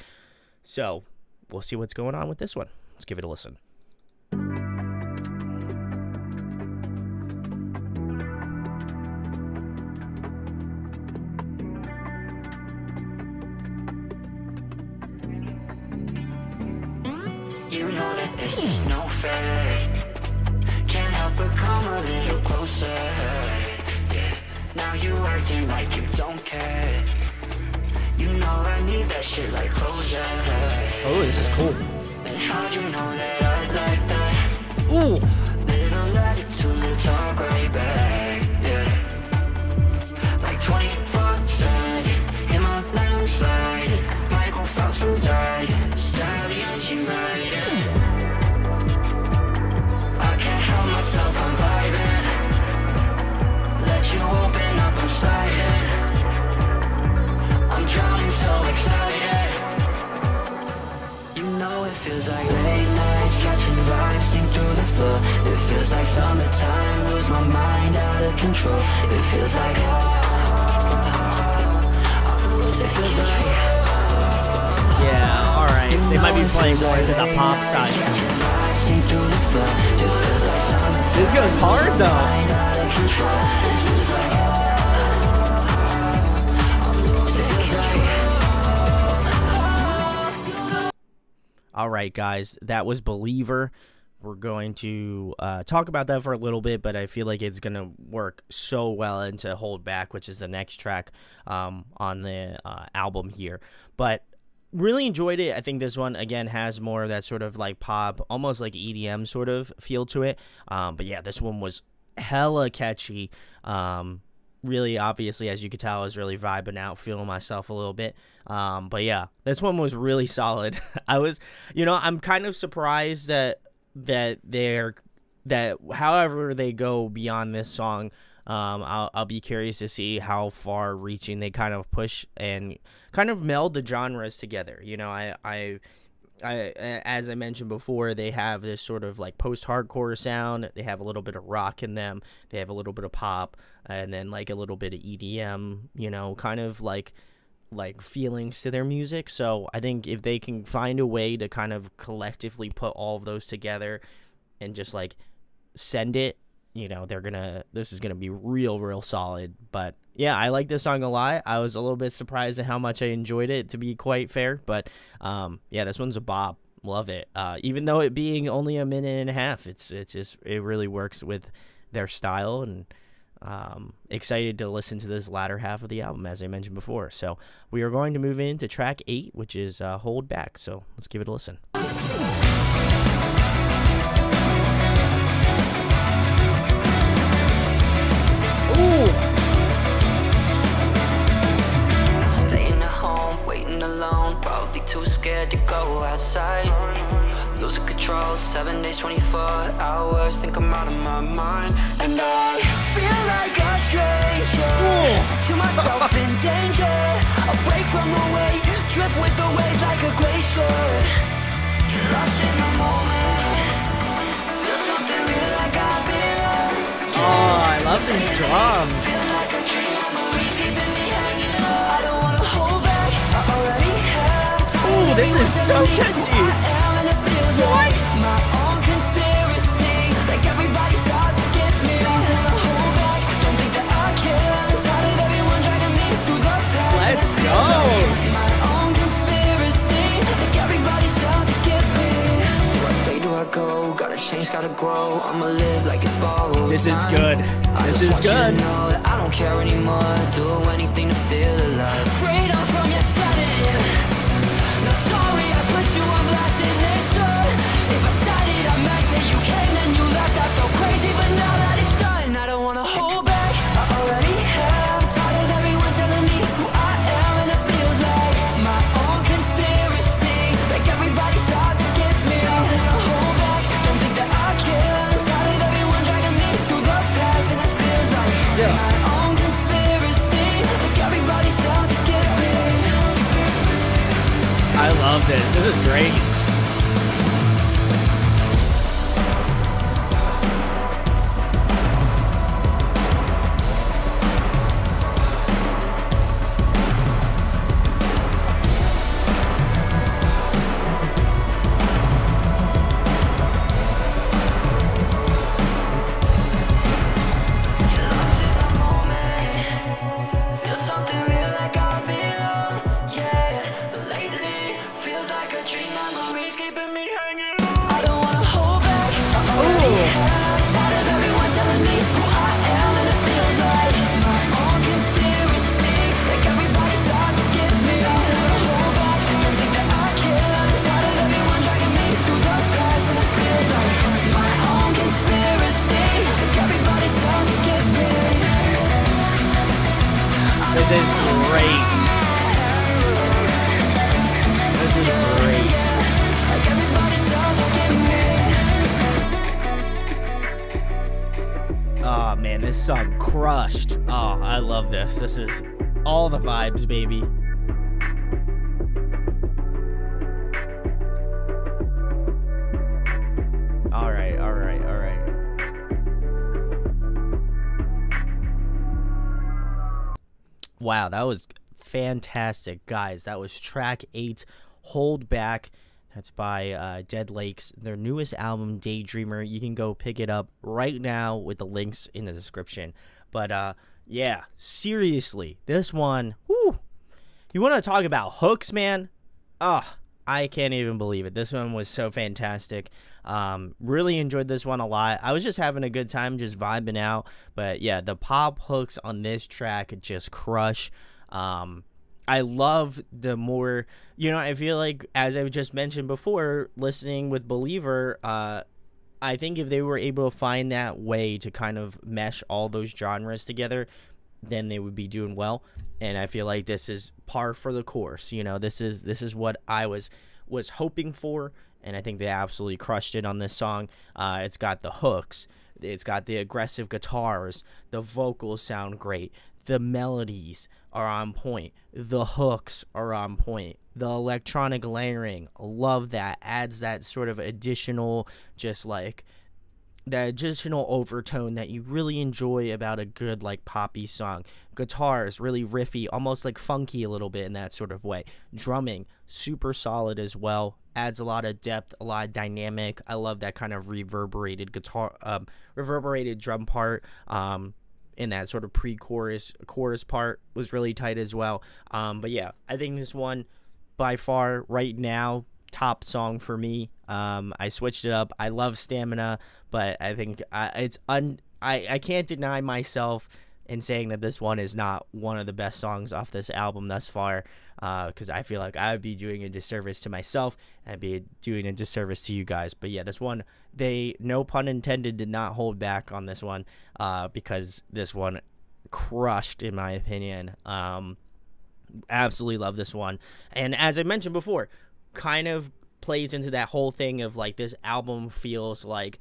So we'll see what's going on with this one. Let's give it a listen. You know that this is no fake. Can't help but come a little closer. Yeah, now you acting like you don't care. You know I need that shit like closure. Oh, this is cool. And how'd you know that I'd like that? Ooh. Little attitude, little talk right back. Yeah, like 24/7 in my landslide. Michael Phelps and died. Stallion, she riding. I can't help myself, I'm vibing. Let you open up, I'm sliding. I'm drowning, so excited. You know it feels like late nights, catching vibes, sink through the floor. It feels like summertime, lose my mind out of control. It feels like it feels like. Yeah, alright. They might be playing more into the pop side. This goes hard though. Alright guys, that was Believer. We're going to talk about that for a little bit, but I feel like it's going to work so well into Hold Back, which is the next track on the album here. But really enjoyed it. I think this one, again, has more of that sort of like pop, almost like EDM sort of feel to it. But yeah, this one was hella catchy. Really, obviously, as you could tell, I was really vibing out, feeling myself a little bit. But yeah, this one was really solid. I'm kind of surprised that they're that however they go beyond this song, I'll be curious to see how far reaching they kind of push and kind of meld the genres together. You know, as I mentioned before, they have this sort of like post-hardcore sound. They have a little bit of rock in them. They have a little bit of pop, and then like a little bit of EDM. You know, kind of like feelings to their music. So I think if they can find a way to kind of collectively put all of those together and just like send it, you know, this is gonna be real solid. But yeah, I like this song a lot. I was a little bit surprised at how much I enjoyed it, to be quite fair. But yeah, this one's a bop. Love it. Even though it being only a minute and a half, it really works with their style, and excited to listen to this latter half of the album, as I mentioned before. So we are going to move into track 8, which is Hold Back. So let's give it a listen. Ooh. Staying at home, waiting alone, probably too scared to go outside. Losing control, 7 days, 24 hours, think I'm out of my mind. And I feel like a stranger to myself in danger. A break from the weight, drift with the waves like a glacier. Get lost in the moment, feel something real like I've been. Oh, I love these drums. Feels like a dream, memories keeping me hanging on. I don't wanna hold back, I already have time. Ooh, this is so catchy. What? My own conspiracy, like everybody's out to get me. Don't wanna hold back, don't think that I can. Tired of everyone dragging me through the past. Let's go. My own conspiracy, like everybody's out to get me. Do I stay, do I go? Gotta change, gotta grow. I'ma live like it's borrowed. This is good. This is good. Know that I don't care anymore. Do anything to feel alive. Freedom from your setting. No, sorry, I put you on blast in this shirt. If I said it, I meant it. You came, then you left. I felt crazy, but now that it's done, I don't wanna hold back. I already have. Tired of everyone telling me who I am, and it feels like my own conspiracy. Like everybody's out to get me. Don't wanna hold back. Don't think that I can. Tired of everyone dragging me through the past, and it feels like my own conspiracy. Like everybody's out to get me. I love this. This is great. Feel something real like I belong, yeah. But lately, feels like a dream. Memories keeping me hanging on. I don't wanna hold back. I already have. Tired of everyone telling me who I am, and it feels like my own conspiracy. Like everybody's out to get me. Don't wanna hold back. Don't think that I can. Tired of everyone dragging me through the past, and it feels like my own conspiracy. Like everybody's out to get me. This is great. This is great. Like everybody's out to get me. Oh man, this song crushed. Oh, I love this. This is all the vibes, baby. All right. Wow, that was fantastic, guys. That was track 8, Hold Back. That's by Dead Lakes, their newest album, Daydreamer. You can go pick it up right now with the links in the description. But yeah, seriously, this one, whew. You want to talk about hooks, man? I can't even believe it. This one was so fantastic. Really enjoyed this one a lot. I was just having a good time, just vibing out. But yeah, the pop hooks on this track just crush. I love the more, I feel like, as I just mentioned before, listening with Believer, I think if they were able to find that way to kind of mesh all those genres together, then they would be doing well. And I feel like this is par for the course. This is what I was hoping for, and I think they absolutely crushed it on this song. It's got the hooks, it's got the aggressive guitars, the vocals sound great, the melodies are on point, the hooks are on point, the electronic layering, love that, adds that sort of additional, just like that additional overtone that you really enjoy about a good like poppy song. Guitars really riffy, almost like funky a little bit in that sort of way. Drumming super solid as well, adds a lot of depth, a lot of dynamic. I love that kind of reverberated reverberated drum part in that sort of pre-chorus chorus part was really tight as well. But yeah, I think this one by far right now top song for me. I switched it up. I love Stamina, but I think I can't deny myself in saying that this one is not one of the best songs off this album thus far, because I feel like I would be doing a disservice to myself and I'd be doing a disservice to you guys. But yeah, this one, they, no pun intended, did not hold back on this one, because this one crushed in my opinion. Absolutely love this one. And as I mentioned before, kind of plays into that whole thing of like this album feels like,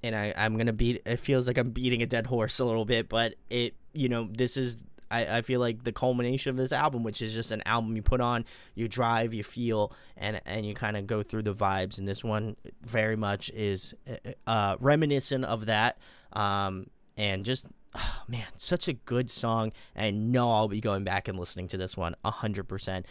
and I'm gonna beat, it feels like I'm beating a dead horse a little bit, but it, you know, this is, I feel like the culmination of this album, which is just an album you put on, you drive, you feel, and you kind of go through the vibes, and this one very much is reminiscent of that, and just, oh, man, such a good song. I know I'll be going back and listening to this one 100%.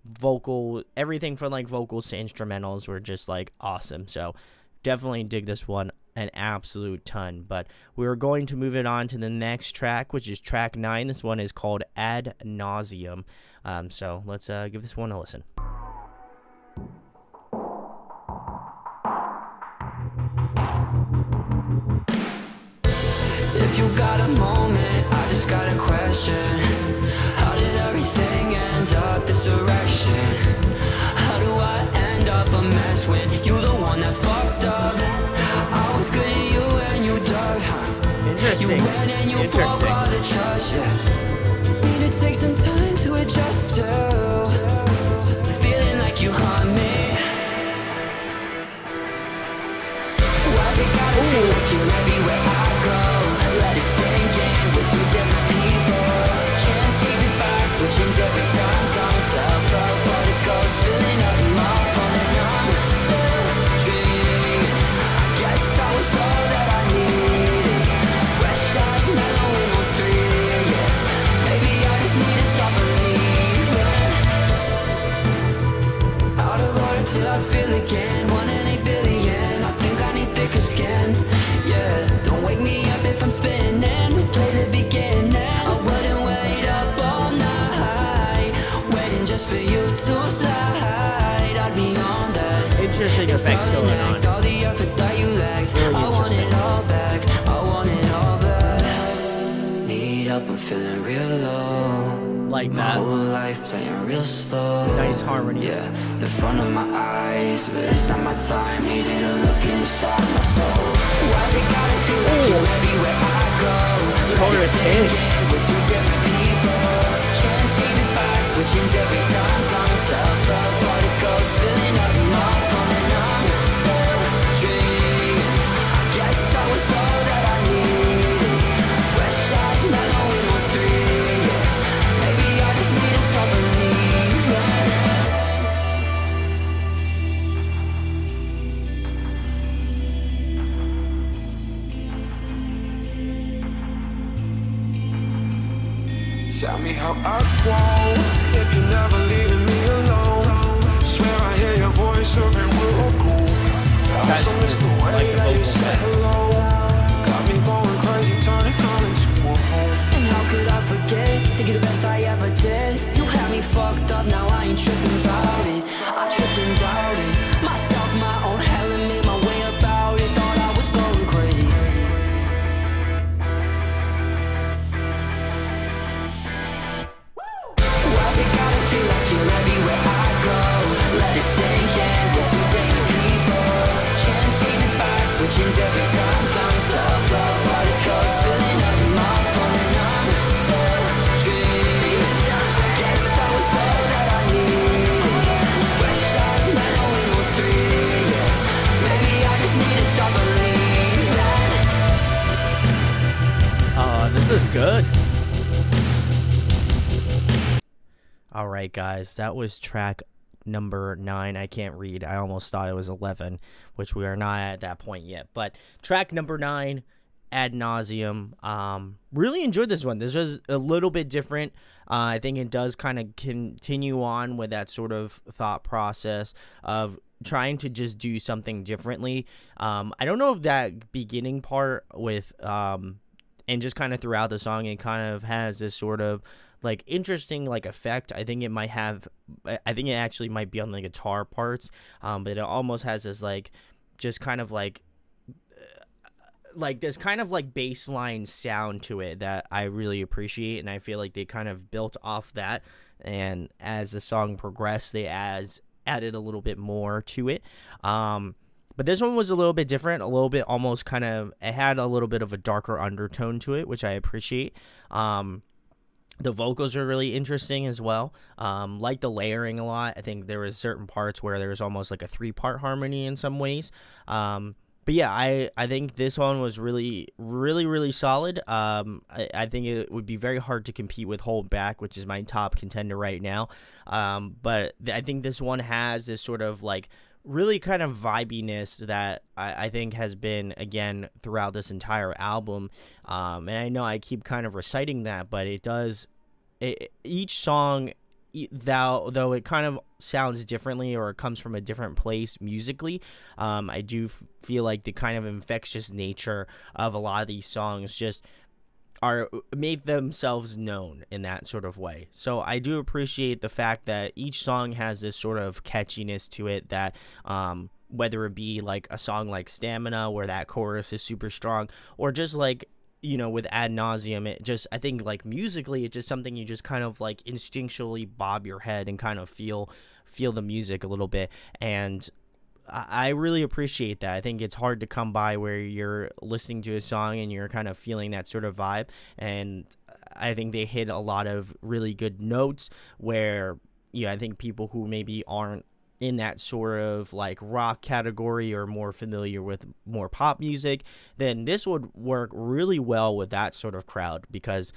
Vocal, everything from like vocals to instrumentals were just like awesome, so definitely dig this one an absolute ton. But we're going to move it on to the next track, which is track 9. This one is called Ad Nauseum. So let's give this one a listen. If you got a moment, I just got a question. How did everything end up this direction? How do I end up a mess when you the one that fucked up? I was good at you and you dug, Interesting. You ran and you broke all the trust, yeah. Need to take some time to adjust to feeling like you haunt me. Why's it gotta feel like you're everywhere I go? Let it sink in with two different people. Can't escape it by switching different time zones. Self-love, but it goes filling up my phone and I'm still dreaming. I guess I was all that I needed. Fresh eyes, mellow in on 3, yeah. Maybe I just need to stop believing. Out of order till I feel again. 1 in 8 billion. I think I need thicker skin, yeah. Don't wake me up if I'm spinning. Play the beginning. I wouldn't wait up all night, waiting just for you to slide. I'd be on that. Interesting effects going on. All the effort that you lacked. Really I want interesting. it all back. I want it all back. Need help, I'm feeling real low. Like My that. whole life playing real slow. Nice harmonies. Yeah, in front of my eyes, but it's not my time. Needing a look inside my soul. Why's it gotta feel like you're everywhere I go? Color is his. With two different people. Can't escape it by switching different time zones. Self-love, but it goes filling up my phone and I'm still dreaming. I guess I was all that I needed. Fresh eyes, mellow in on 3, yeah. Maybe I just need to stop believing. Tell me how I grow if you're never leaving me alone. Swear I hear your voice everywhere I go. I That's also miss the cool. I like way the that you vocal said sets. hello. Got me going crazy, turning hell into a home. And how could I forget? Think you're the best I ever did. You had me fucked up, now I ain't tripping about it. I tripped and doubted myself, my own hell, and made my way about it. Thought I was going crazy. Why's it gotta feel like you're everywhere I go? Let it sink in with two different people. Can't escape it by switching different time zones. Self-love, but it This is good. All right, guys, that was track number 9. I can't read. I almost thought it was 11, which we are not at that point yet. But track number 9, Ad Nauseum. Really enjoyed this one. This was a little bit different. I think it does kind of continue on with that sort of thought process of trying to just do something differently. I don't know if that beginning part with and just kind of throughout the song, it kind of has this sort of like interesting like effect. I think it actually might be on the guitar parts, but it almost has this like just kind of like this kind of like baseline sound to it that I really appreciate, and I feel like they kind of built off that, and as the song progressed, they added a little bit more to it. But this one was a little bit different, a little bit almost kind of, it had a little bit of a darker undertone to it, which I appreciate. The vocals are really interesting as well. Like the layering a lot. I think there was certain parts where there was almost like a 3-part harmony in some ways. But yeah, I think this one was really, really, really solid. I think it would be very hard to compete with Hold Back, which is my top contender right now. But I think this one has this sort of like really kind of vibiness that I think has been, again, throughout this entire album. And I know I keep kind of reciting that, but each song, though it kind of sounds differently or it comes from a different place musically, I do feel like the kind of infectious nature of a lot of these songs just made themselves known in that sort of way. So I do appreciate the fact that each song has this sort of catchiness to it that whether it be like a song like Stamina where that chorus is super strong, or just like, you know, with Ad Nauseum, it just, I think like musically it's just something you just kind of like instinctually bob your head and kind of feel the music a little bit. And I really appreciate that. I think it's hard to come by where you're listening to a song and you're kind of feeling that sort of vibe. And I think they hit a lot of really good notes where, you know, I think people who maybe aren't in that sort of like rock category or more familiar with more pop music, then this would work really well with that sort of crowd because,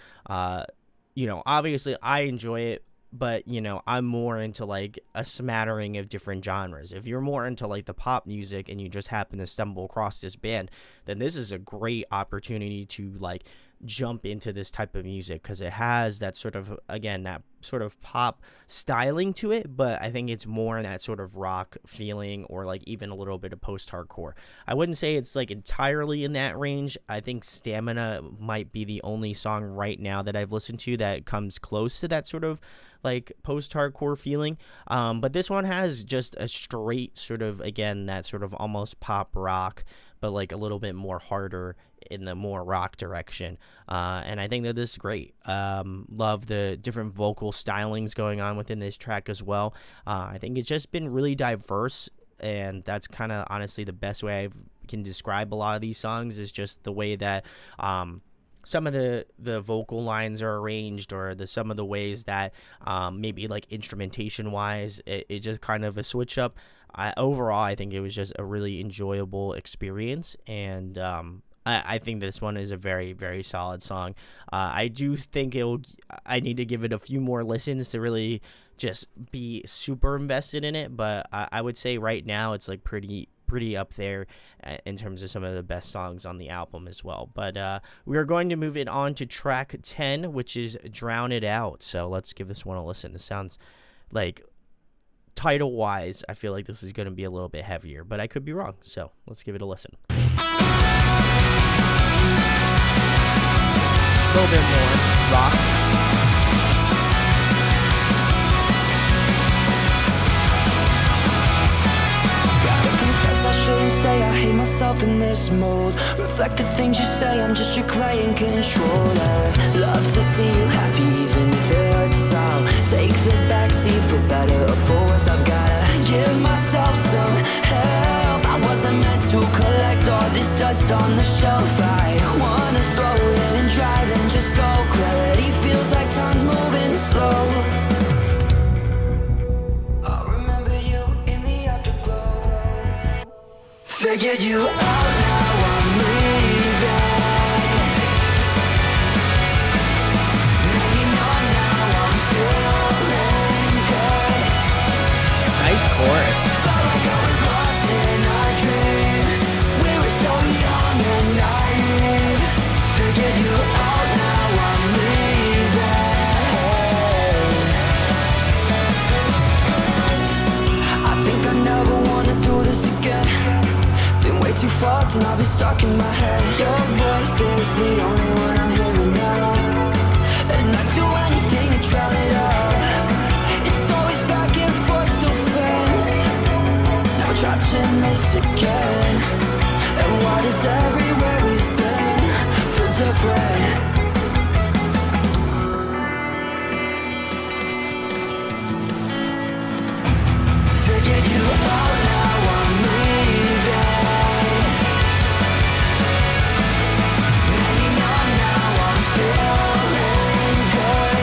you know, obviously I enjoy it. But, you know, I'm more into, like, a smattering of different genres. If you're more into, like, the pop music and you just happen to stumble across this band, then this is a great opportunity to, like, jump into this type of music because it has that sort of, again, that sort of pop styling to it, but I think it's more in that sort of rock feeling or, like, even a little bit of post-hardcore. I wouldn't say it's, like, entirely in that range. I think Stamina might be the only song right now that I've listened to that comes close to that sort of like post-hardcore feeling, but this one has just a straight sort of, again, that sort of almost pop rock, but like a little bit more harder in the more rock direction, and I think that this is great. Love the different vocal stylings going on within this track as well. I think it's just been really diverse, and that's kind of honestly the best way I can describe a lot of these songs is just the way that some of the vocal lines are arranged, or some of the ways that maybe like instrumentation wise it just kind of a switch up. Overall I think it was just a really enjoyable experience, and I think this one is a very, very solid song. I do think I need to give it a few more listens to really just be super invested in it, but I would say right now it's like pretty up there in terms of some of the best songs on the album as well. But we are going to move it on to track 10, which is Drown It Out. So let's give this one a listen. It sounds like, title wise, I feel like this is going to be a little bit heavier, but I could be wrong. So let's give it a listen. A little bit more rock. I shouldn't stay, I hate myself in this mood. Reflect the things you say, I'm just your clay in control. I love to see you happy even if it hurts. I'll take the backseat for better or for worse. I've gotta give myself some help. I wasn't meant to collect all this dust on the shelf. I wanna throw it and drive and just go. Clarity feels like time's moving slow. Figured you out, now I'm leaving. me stuck in my head. Your voice is the only one I'm hearing now, and I'd do anything to drown it out. It's always back and forth, still friends. Now we're trapped in this again. And why does everywhere we've been feel different? Figured you out, now I'm leaving. Maybe not now, I'm feeling good.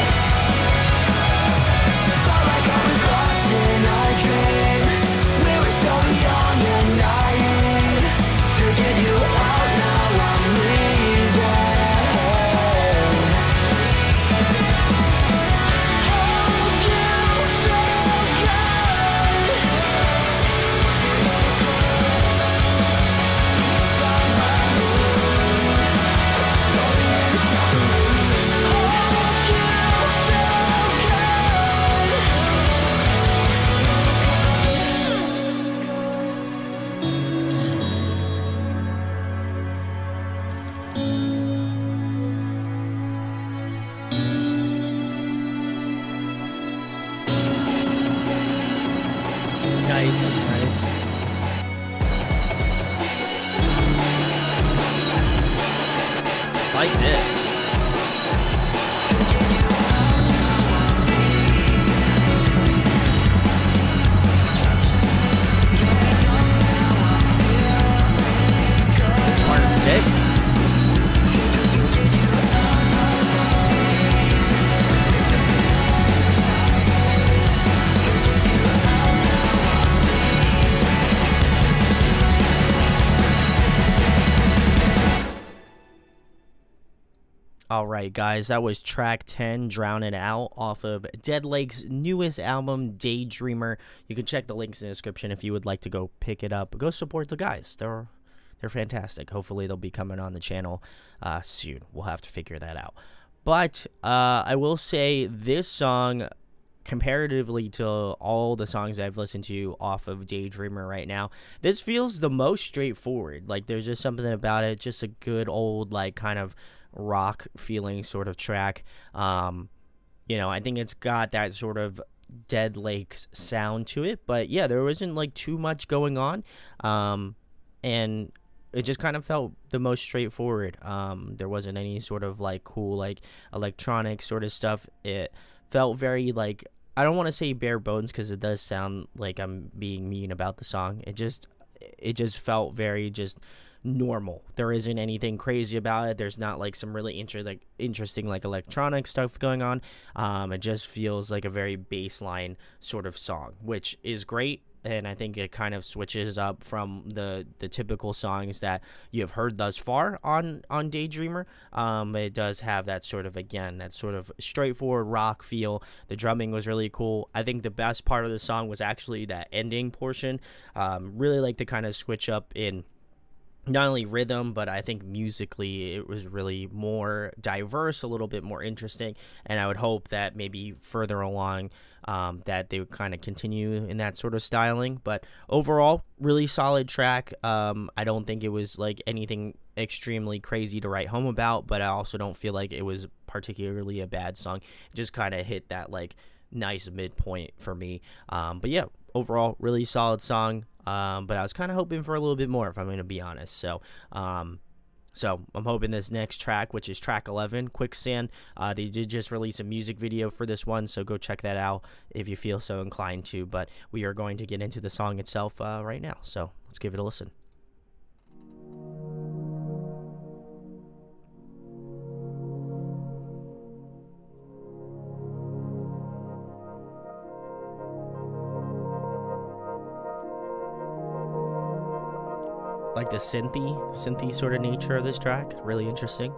Felt like I was lost in a dream. We were so young and naive. Figured you out, now I'm leaving. Hope you feel good. Summer moon, story summer moon. Hope you feel good. Nice, nice. Like this. This part is sick. Alright guys, that was track 10, Drown It Out, off of Dead Lake's newest album, Daydreamer. You can check the links in the description if you would like to go pick it up. Go support the guys. They're fantastic. Hopefully they'll be coming on the channel soon. We'll have to figure that out. But I will say this song, comparatively to all the songs I've listened to off of Daydreamer right now, this feels the most straightforward. Like, there's just something about it, just a good old, like, kind of rock feeling sort of track. You know, I think it's got that sort of Dead Lakes sound to it, but yeah, there wasn't like too much going on, and it just kind of felt the most straightforward. There wasn't any sort of like cool like electronic sort of stuff. It felt very like, I don't want to say bare bones because it does sound like I'm being mean about the song. It just felt very just normal. There isn't anything crazy about it. There's not like some really interesting like electronic stuff going on. It just feels like a very baseline sort of song, which is great. And I think it kind of switches up from the typical songs that you have heard thus far on Daydreamer. It does have that sort of, again, that sort of straightforward rock feel. The drumming was really cool. I think the best part of the song was actually that ending portion. Really like the kind of switch up in not only rhythm, but I think musically it was really more diverse, a little bit more interesting, and I would hope that maybe further along that they would kind of continue in that sort of styling. But overall, really solid track. I don't think it was like anything extremely crazy to write home about, but I also don't feel like it was particularly a bad song. It just kind of hit that like nice midpoint for me. But yeah, overall, really solid song. But I was kind of hoping for a little bit more, if I'm going to be honest. So I'm hoping this next track, which is track 11, Quicksand, they did just release a music video for this one, so go check that out if you feel so inclined to. But we are going to get into the song itself right now, so let's give it a listen. Like the synthy sort of nature of this track, really interesting.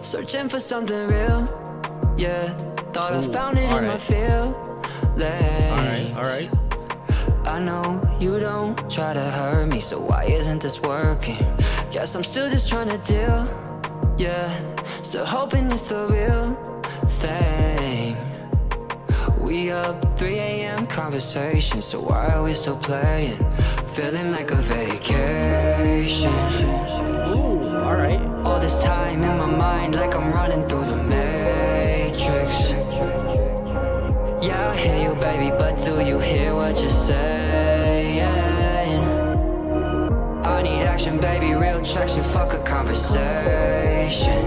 Searching for something real, yeah. Thought I found it in my feelings. Alright. I know you don't try to hurt me, so why isn't this working? Guess I'm still just trying to deal, yeah. Still hoping it's the real thing. We up 3 a.m. conversation, so why are we still playing? Feeling like a vacation. Ooh, all right. All this time in my mind, like I'm running through the matrix. Yeah, I hear you, baby, but do you hear what you're saying? I need action, baby, real traction, fuck a conversation.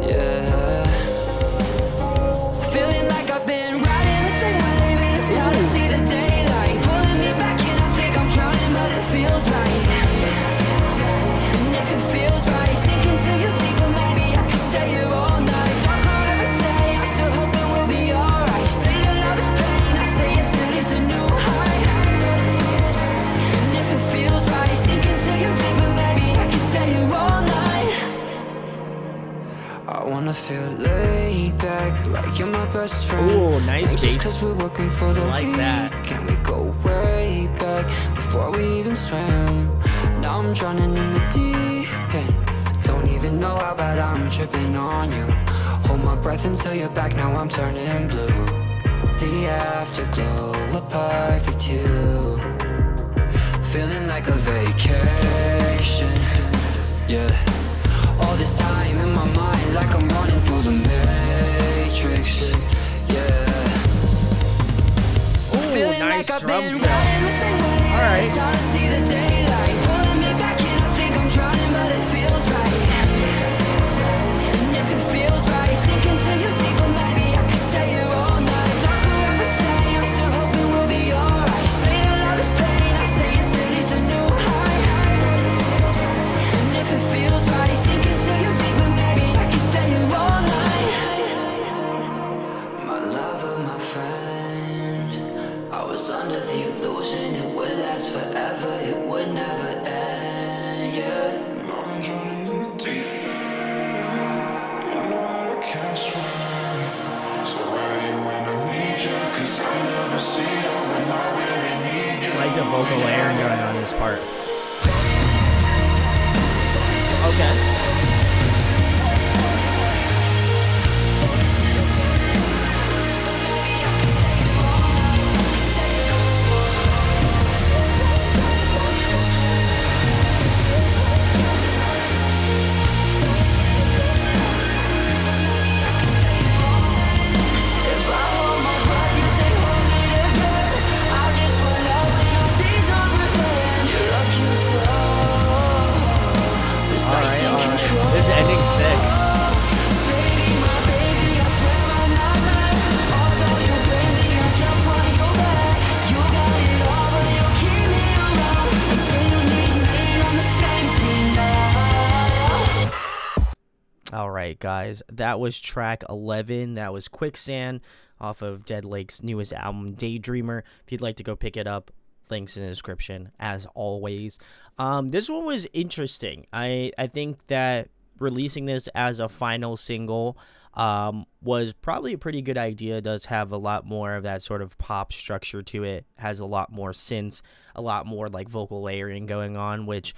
Yeah. Feeling like I've been riding the same wave, and it's time to see the daylight. Pulling me back in, I think I'm drowning, but it feels right. And if it feels right, sinking to you deeper, maybe I could stay here all night. Darker every day, I'm still hoping we'll be alright. Say that love is pain, I'd say yes, at least a new high. And if it feels right, sinking to you deeper, maybe I could stay here all night. I wanna feel laid back, like you're my best friend. Ooh, nice Just bass. 'cause we're working for the Like that. week. Can we go way back before we even swim? Now I'm drowning in the deep end. Don't even know how bad I'm tripping on you. Hold my breath until you're back, now I'm turning blue. The afterglow, a perfect hue. Feeling like a vacation, yeah. All this time in my mind, like I'm running through the matrix, yeah. Ooh, Feeling nice like I've drum been fill. riding the same wave. All right. It's time to see the daylight. Pulling me back in, I think I'm drowning, but it feels right. And if it feels right, sinking to you deeper, maybe I could stay here all night. Darker every day, I'm still hoping we'll be alright. Say that love is pain, I'd say it's at least a new high. And if it feels right, sinking to you deeper, maybe I could stay here all night. My lover, my friend, I was under the illusion it would last forever, it would never end, yeah. Now I'm drowning in the deep end. You know that I can't swim. So why you when I need you? 'Cause I never see you when I really need you. Like the vocal layering going on this part. Okay. If I hold my breath, you take hold me again. I just went out when our days are revenge. Your love kills slow. It's All ice right, in all right. control. This ending's sick. Baby, my baby, I swear I'm not mad. Although you blame me, I just want you back. You got it all, but you keep me around until you need me on the same team now. All right, guys. That was track 11. That was Quicksand off of Dead Lake's newest album, Daydreamer. If you'd like to go pick it up, links in the description, as always. This one was interesting. I think that releasing this as a final single was probably a pretty good idea. It does have a lot more of that sort of pop structure to it. Has a lot more synths, a lot more like vocal layering going on, which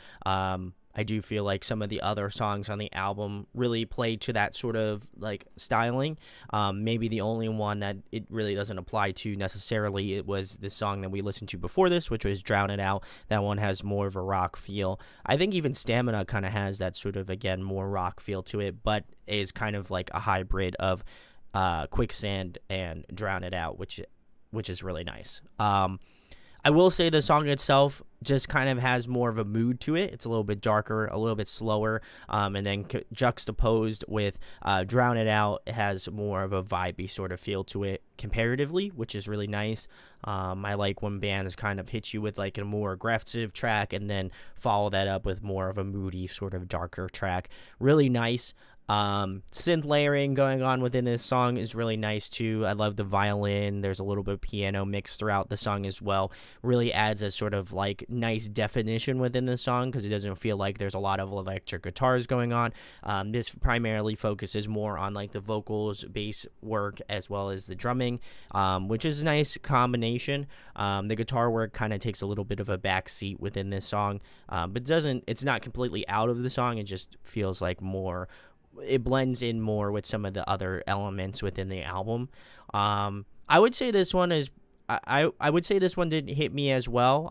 I do feel like some of the other songs on the album really play to that sort of like styling. Maybe the only one that it really doesn't apply to necessarily, it was the song that we listened to before this, which was Drown It Out. That one has more of a rock feel. I think even Stamina kind of has that sort of, again, more rock feel to it, but is kind of like a hybrid of Quicksand and Drown It Out, which is really nice. I will say the song itself just kind of has more of a mood to it. It's a little bit darker, a little bit slower, and then juxtaposed with Drown It Out, it has more of a vibey sort of feel to it comparatively, which is really nice. I like when bands kind of hit you with like a more aggressive track and then follow that up with more of a moody sort of darker track. Really nice. Synth layering going on within this song is really nice too. I love the violin. There's a little bit of piano mixed throughout the song as well. Really adds a sort of like nice definition within the song because it doesn't feel like there's a lot of electric guitars going on. This primarily focuses more on like the vocals, bass work, as well as the drumming, which is a nice combination. The guitar work kind of takes a little bit of a back seat within this song, but it's not completely out of the song. It just feels like it blends in more with some of the other elements within the album. I would say this one is I would say this one didn't hit me as well.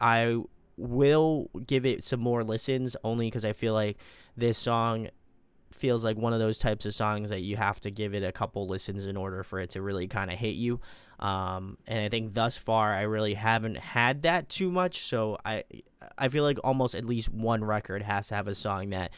I will give it some more listens only because I feel like this song feels like one of those types of songs that you have to give it a couple listens in order for it to really kind of hit you. And I think thus far I really haven't had that too much. So I feel like almost at least one record has to have a song that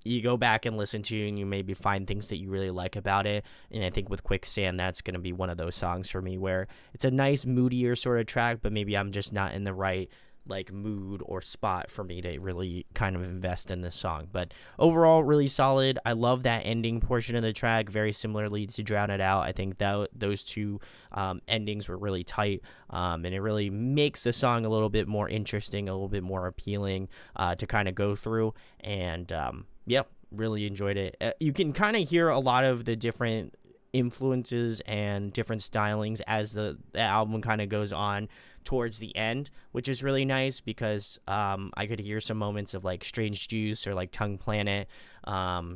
you go back and listen to and you maybe find things that you really like about it. And I think with Quicksand, that's going to be one of those songs for me where it's a nice moodier sort of track, but maybe I'm just not in the right like mood or spot for me to really kind of invest in this song. But overall, really solid. I love that ending portion of the track, very similarly to Drown It Out. I think that those two endings were really tight, and it really makes the song a little bit more interesting, a little bit more appealing to kind of go through. And yeah, really enjoyed it. You can kind of hear a lot of the different influences and different stylings as the album kind of goes on towards the end, which is really nice because I could hear some moments of like Strange Juice or like Tongue Planet,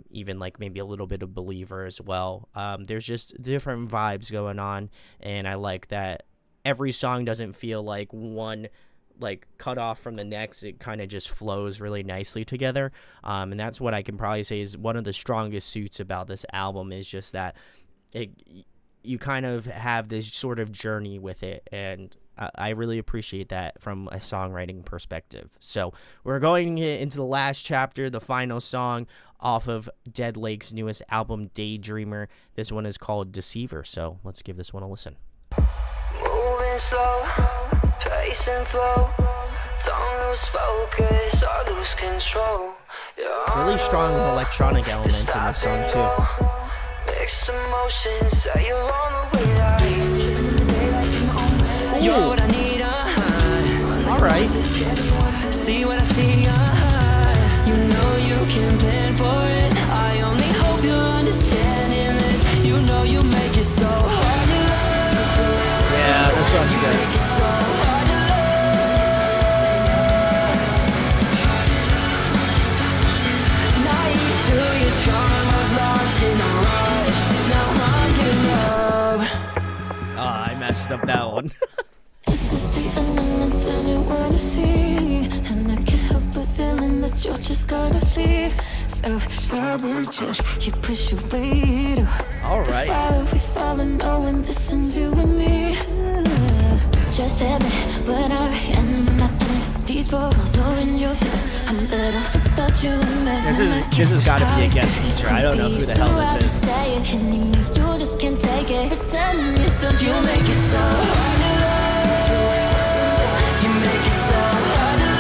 even like maybe a little bit of Believer as well. There's just different vibes going on, and I like that every song doesn't feel like one like cut off from the next. It kind of just flows really nicely together, and that's what I can probably say is one of the strongest suits about this album is just that you kind of have this sort of journey with it, and I really appreciate that from a songwriting perspective. So we're going into the last chapter, the final song off of Dead Lake's newest album, Daydreamer. This one is called Deceiver, so let's give this one a listen. Moving slow, pace and flow. Don't lose focus or lose control. Really strong electronic elements in this song too. Mixed emotions, say you're on the way like you're what I need, Alright. See what I see, you know you can plan for it. I only hope you're understanding this. You know you make it so hard to love. Yeah, this song's You good. make it so hard to love. Naive to your charm, I was lost in the rush. Now I'm giving up. I messed up that one. This is the element that I wanna see, and I can't help but feeling that you're just gonna leave. Self-sabotage, you push your weight. Alright. We fall in knowing this is you and me. Just admit what I am nothing. These vocals are in your feelings. I'm better without you. This has got to be a guest feature. I don't know who the hell this is. You just can't take it. Pretending you don't. You make it so hard to love. You make it so hard to love.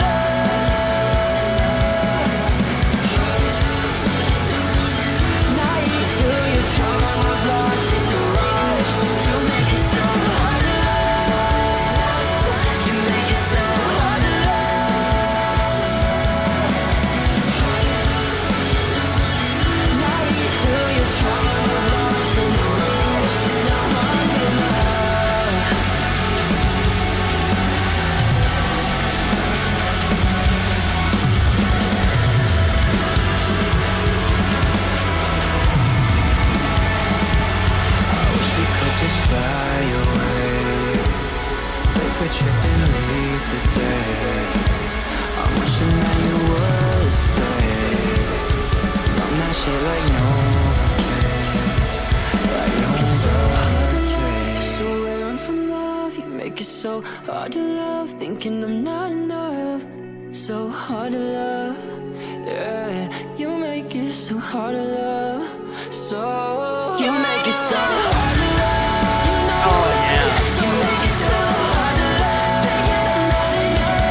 Naive to your charm, was lost in the rush. You make it so hard to love. You make it so hard to love. Naive to your charm, was lost in the rush. Now I'm in love. We could just fly away, take a trip and leave today. I'm wishing that you would stay. I'm not shit like Novocaine, like Novocaine. So I run from love, you make it so hard to love. Thinking I'm not enough, so hard to love. Yeah, you make it so hard to love. So you make it so hard to love. You know Oh, yeah. you make it so hard to love. Thinking I'm not enough.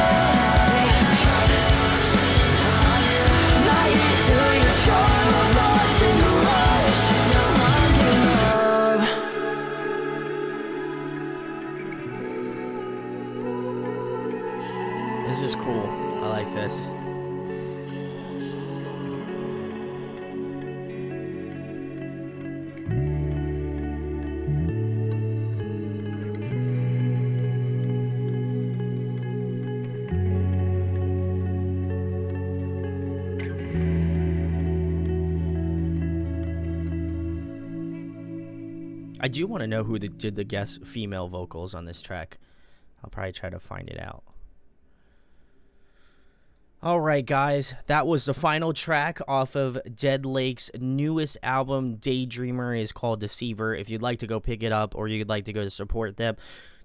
Naive to your charm, was lost in the rush. Now I'm giving up. This is cool. I like this. I do want to know who did the guest female vocals on this track. I'll probably try to find it out. All right, guys, that was the final track off of Dead Lake's newest album, Daydreamer. Is called Deceiver. If you'd like to go pick it up or you'd like to go to support them,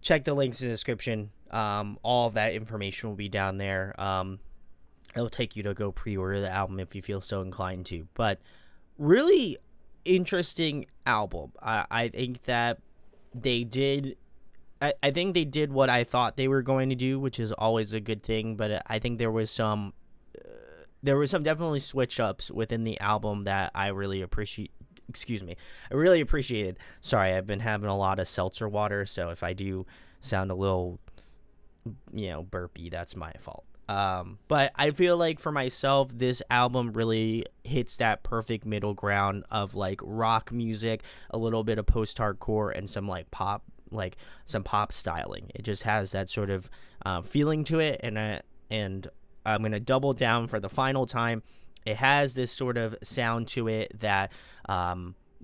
check the links in the description. All of that information will be down there. It'll take you to go pre-order the album if you feel so inclined to. But really interesting album. I think that they did. I think they did what I thought they were going to do, which is always a good thing. But I think there was some definitely switch ups within the album that I really appreciate. Excuse me, I really appreciated. Sorry, I've been having a lot of seltzer water, so if I do sound a little, burpy, that's my fault. But I feel like for myself, this album really hits that perfect middle ground of like rock music, a little bit of post-hardcore, and some like pop, some pop styling. It just has that sort of feeling to it, and I'm gonna double down for the final time. It has this sort of sound to it that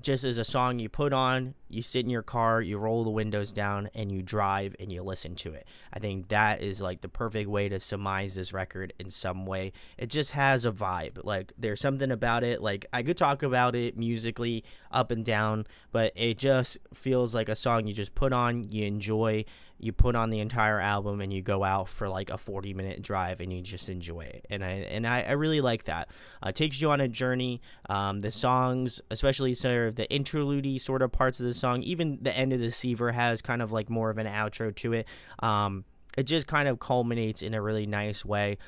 just as a song you put on, you sit in your car, you roll the windows down, and you drive and you listen to it. I think that is like the perfect way to surmise this record in some way. It just has a vibe. Like there's something about it. Like I could talk about it musically up and down, but it just feels like a song you just put on, you enjoy, you put on the entire album, and you go out for like a 40-minute drive and you just enjoy it. And I really like that. It takes you on a journey. The songs, especially sort of the interlude sort of parts of the song, even the end of Deceiver has kind of like more of an outro to it. It just kind of culminates in a really nice way.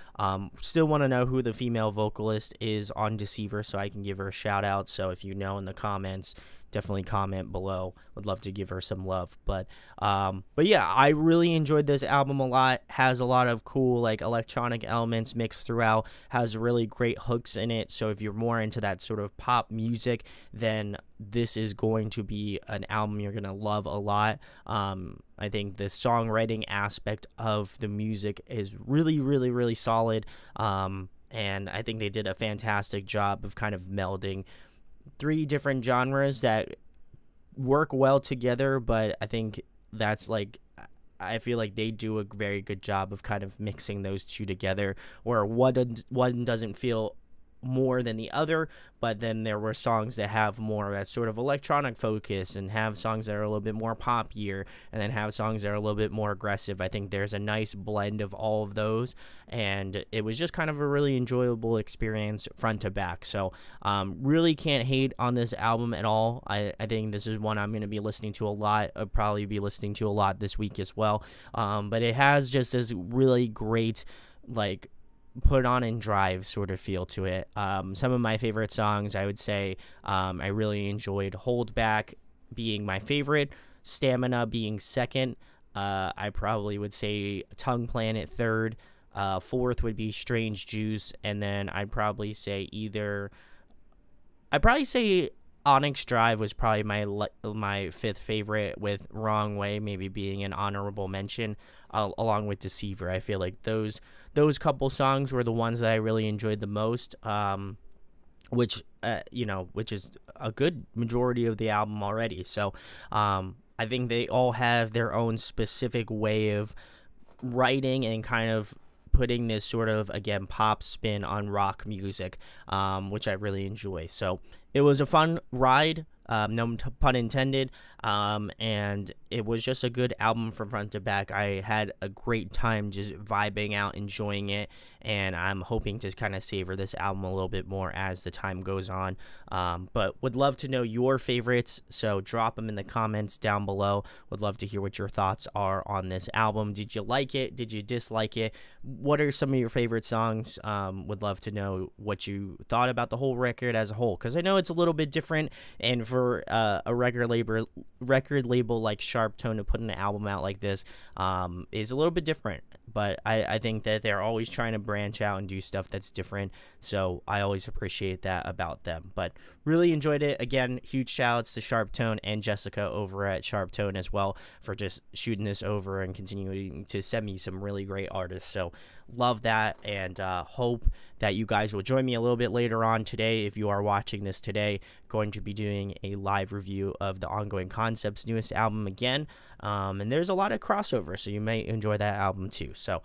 Still want to know who the female vocalist is on Deceiver so I can give her a shout out. So if you know in the comments, definitely comment below. Would love to give her some love. But yeah, I really enjoyed this album a lot. Has a lot of cool like electronic elements mixed throughout. Has really great hooks in it. So if you're more into that sort of pop music, then this is going to be an album you're gonna love a lot. I think the songwriting aspect of the music is really, really, really solid. And I think they did a fantastic job of kind of melding three different genres that work well together, but I think that's like, I feel like they do a very good job of kind of mixing those two together, where one doesn't feel more than the other, but then there were songs that have more of that sort of electronic focus, and have songs that are a little bit more pop-ier, and then have songs that are a little bit more aggressive. I think there's a nice blend of all of those, and it was just kind of a really enjoyable experience front to back. So really can't hate on this album at all. I think this is one I'm going to be listening to a lot. I'll probably be listening to a lot this week as well. But it has just this really great like put on and drive sort of feel to it. Some of my favorite songs, I would say, I really enjoyed Hold Back being my favorite, Stamina being second. I probably would say Tongue Planet third. Fourth would be Strange Juice, and then I'd probably say Onyx Drive was probably my fifth favorite, with Wrong Way maybe being an honorable mention, along with Deceiver. I feel like those couple songs were the ones that I really enjoyed the most, which is a good majority of the album already. So I think they all have their own specific way of writing and kind of putting this sort of, again, pop spin on rock music, which I really enjoy. So it was a fun ride, no pun intended, and it was just a good album from front to back. I had a great time just vibing out, enjoying it, and I'm hoping to kind of savor this album a little bit more as the time goes on. But would love to know your favorites, so drop them in the comments down below. Would love to hear what your thoughts are on this album. Did you like it? Did you dislike it? What are some of your favorite songs? Would love to know what you thought about the whole record as a whole, because I know it's a little bit different, and for a record label like Sharptone to put an album out like this is a little bit different. But I think that they're always trying to branch out and do stuff that's different, so I always appreciate that about them. But really enjoyed it. Again, huge shout outs to Sharptone and Jessica over at Sharptone as well for just shooting this over and continuing to send me some really great artists. So love that, and hope that you guys will join me a little bit later on today. If you are watching this today, going to be doing a live review of the Ongoing Concepts' newest album again. And there's a lot of crossover, so you may enjoy that album too. So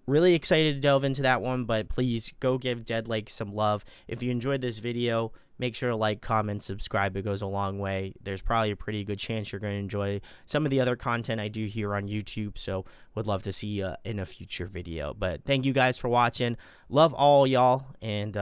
really excited to delve into that one, but please go give Dead Lake some love. If you enjoyed this video, make sure to like, comment, subscribe. It goes a long way. There's probably a pretty good chance you're going to enjoy some of the other content I do here on YouTube, so would love to see you in a future video. But thank you guys for watching. Love all y'all, and